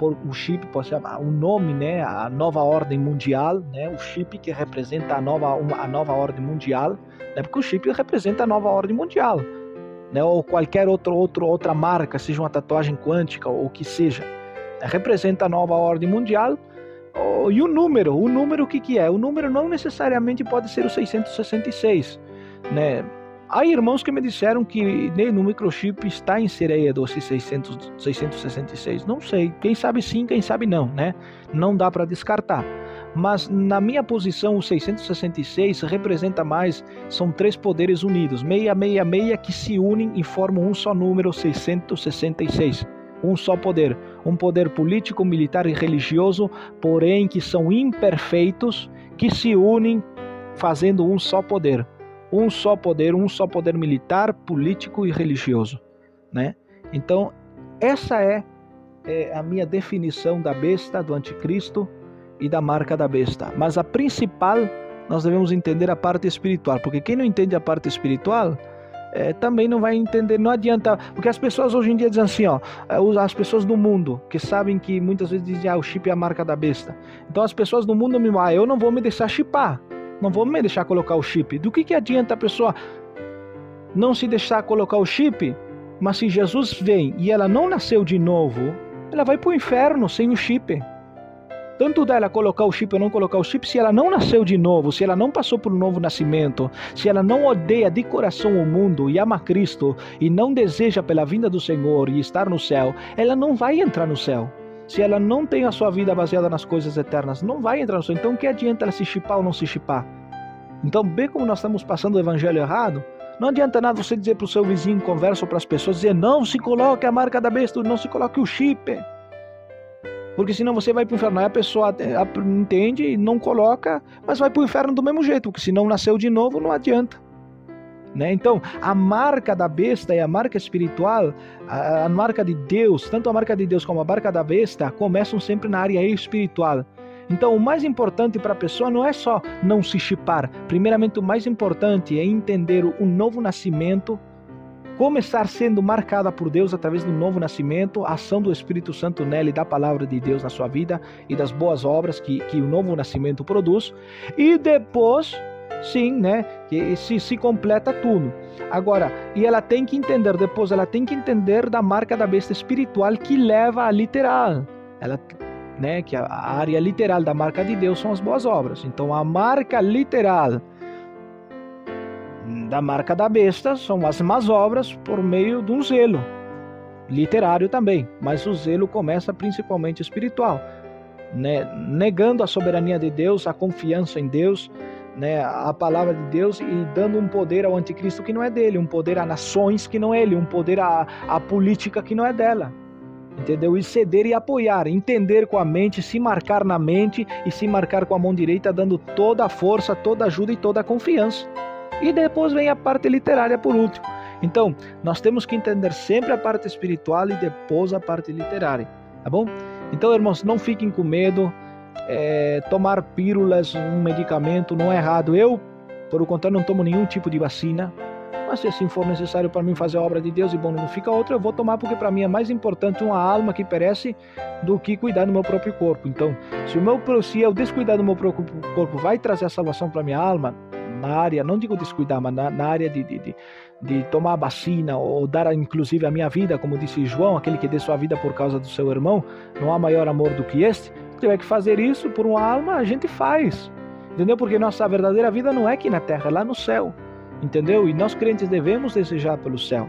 O chip pode ser o nome, né? A nova ordem mundial, né? O chip que representa a nova ordem mundial, né? Porque o chip representa a nova ordem mundial, né? Ou qualquer outra marca, seja uma tatuagem quântica ou o que seja, né? Representa a nova ordem mundial. E o número o que é? O número não necessariamente pode ser o 666, né? Há irmãos que me disseram que no microchip está inserido esse 666. Não sei. Quem sabe sim, quem sabe não, né? Não dá para descartar. Mas na minha posição, o 666 representa mais, são 3 poderes unidos, 666, que se unem e formam um só número, 666. Um só poder. Um poder político, militar e religioso, porém que são imperfeitos, que se unem fazendo um só poder. Um só poder militar, político e religioso, né? Então, essa é a minha definição da besta, do anticristo e da marca da besta. Mas a principal, nós devemos entender a parte espiritual, porque quem não entende a parte espiritual, também não vai entender, não adianta, porque as pessoas hoje em dia dizem assim, as pessoas do mundo, que sabem que muitas vezes dizem, o chip é a marca da besta. Então as pessoas do mundo me dizem, eu não vou me deixar chipar. Não vou me deixar colocar o chip. Do que adianta a pessoa não se deixar colocar o chip, mas se Jesus vem e ela não nasceu de novo, ela vai para o inferno sem o chip. Tanto dela colocar o chip ou não colocar o chip, se ela não nasceu de novo, se ela não passou por um novo nascimento, se ela não odeia de coração o mundo e ama Cristo e não deseja pela vinda do Senhor e estar no céu, ela não vai entrar no céu. Se ela não tem a sua vida baseada nas coisas eternas, não vai entrar no céu. Então, o que adianta ela se chipar ou não se chipar? Então, bem como nós estamos passando o evangelho errado, não adianta nada você dizer para o seu vizinho, conversa para as pessoas, dizer, não se coloque a marca da besta, não se coloque o chip. Porque senão você vai para o inferno. Aí a pessoa entende e não coloca, mas vai para o inferno do mesmo jeito, porque se não nasceu de novo, não adianta. Né? Então, a marca da besta e a marca espiritual, a marca de Deus, tanto a marca de Deus como a marca da besta, começam sempre na área espiritual. Então, o mais importante para a pessoa não é só não se chipar. Primeiramente, o mais importante é entender o novo nascimento, começar sendo marcada por Deus através do novo nascimento, a ação do Espírito Santo nela e da palavra de Deus na sua vida e das boas obras que o novo nascimento produz. E depois, sim, né, que se completa tudo. Agora, e ela tem que entender, depois ela tem que entender da marca da besta espiritual que leva a literal. Ela, né, que a área literal da marca de Deus são as boas obras. Então, a marca literal da marca da besta são as más obras por meio de um zelo literário também, mas o zelo começa principalmente espiritual, né? Negando a soberania de Deus, a confiança em Deus, né? A palavra de Deus, e dando um poder ao anticristo que não é dele, um poder a nações que não é ele, um poder à política que não é dela, entendeu? E ceder e apoiar, entender com a mente, se marcar na mente e se marcar com a mão direita, dando toda a força, toda a ajuda e toda a confiança. E depois vem a parte literária por último. Então, nós temos que entender sempre a parte espiritual e depois a parte literária, tá bom? Então, irmãos, não fiquem com medo. Tomar pílulas, um medicamento, não é errado. Eu, por o contrário, não tomo nenhum tipo de vacina. Mas se assim for necessário para mim fazer a obra de Deus e bom, não fica outra, eu vou tomar, porque para mim é mais importante uma alma que perece do que cuidar do meu próprio corpo. Então, se eu descuidar do meu próprio corpo vai trazer a salvação para minha alma, na área, não digo descuidar, mas na área de tomar a vacina ou dar inclusive a minha vida, como disse João, aquele que dê sua vida por causa do seu irmão, não há maior amor do que este. Se tiver que fazer isso por uma alma, a gente faz, entendeu? Porque nossa verdadeira vida não é aqui na terra, é lá no céu, entendeu? E nós crentes devemos desejar pelo céu.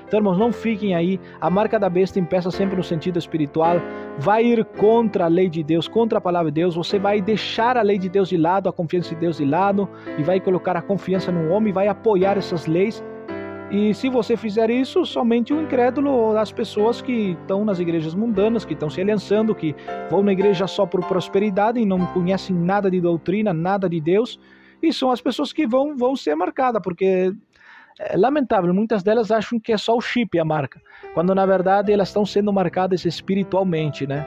Então, irmãos, não fiquem aí. A marca da besta impeça sempre no sentido espiritual, vai ir contra a lei de Deus, contra a palavra de Deus. Você vai deixar a lei de Deus de lado, a confiança de Deus de lado, e vai colocar a confiança no homem, vai apoiar essas leis. E se você fizer isso, somente o incrédulo ou as pessoas que estão nas igrejas mundanas, que estão se aliançando, que vão na igreja só por prosperidade e não conhecem nada de doutrina, nada de Deus, e são as pessoas que vão ser marcadas, porque é lamentável, muitas delas acham que é só o chip a marca, quando na verdade elas estão sendo marcadas espiritualmente, né?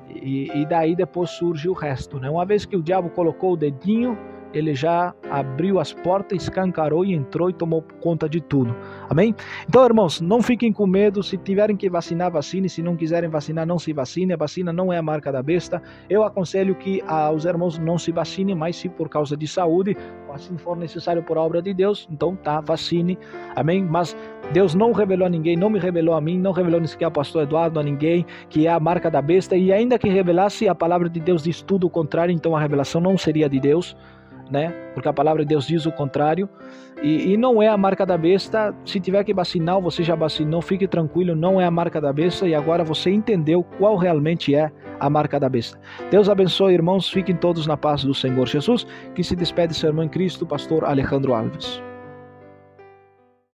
E daí depois surge o resto, né? Uma vez que o diabo colocou o dedinho, ele já abriu as portas, escancarou e entrou e tomou conta de tudo. Amém? Então, irmãos, não fiquem com medo. Se tiverem que vacinar, vacine. Se não quiserem vacinar, não se vacine. A vacina não é a marca da besta. Eu aconselho que os irmãos não se vacinem, mas se por causa de saúde, assim for necessário por obra de Deus, então tá, vacine. Amém? Mas Deus não revelou a ninguém, não me revelou a mim, não revelou nem sequer ao pastor Eduardo, a ninguém, que é a marca da besta. E ainda que revelasse, a palavra de Deus diz tudo o contrário, então a revelação não seria de Deus, né? Porque a palavra de Deus diz o contrário, e não é a marca da besta. Se tiver que vacinar, você já vacinou, fique tranquilo, não é a marca da besta, e agora você entendeu qual realmente é a marca da besta. Deus abençoe, irmãos, fiquem todos na paz do Senhor Jesus, que se despede seu irmão em Cristo, pastor Alejandro Alves.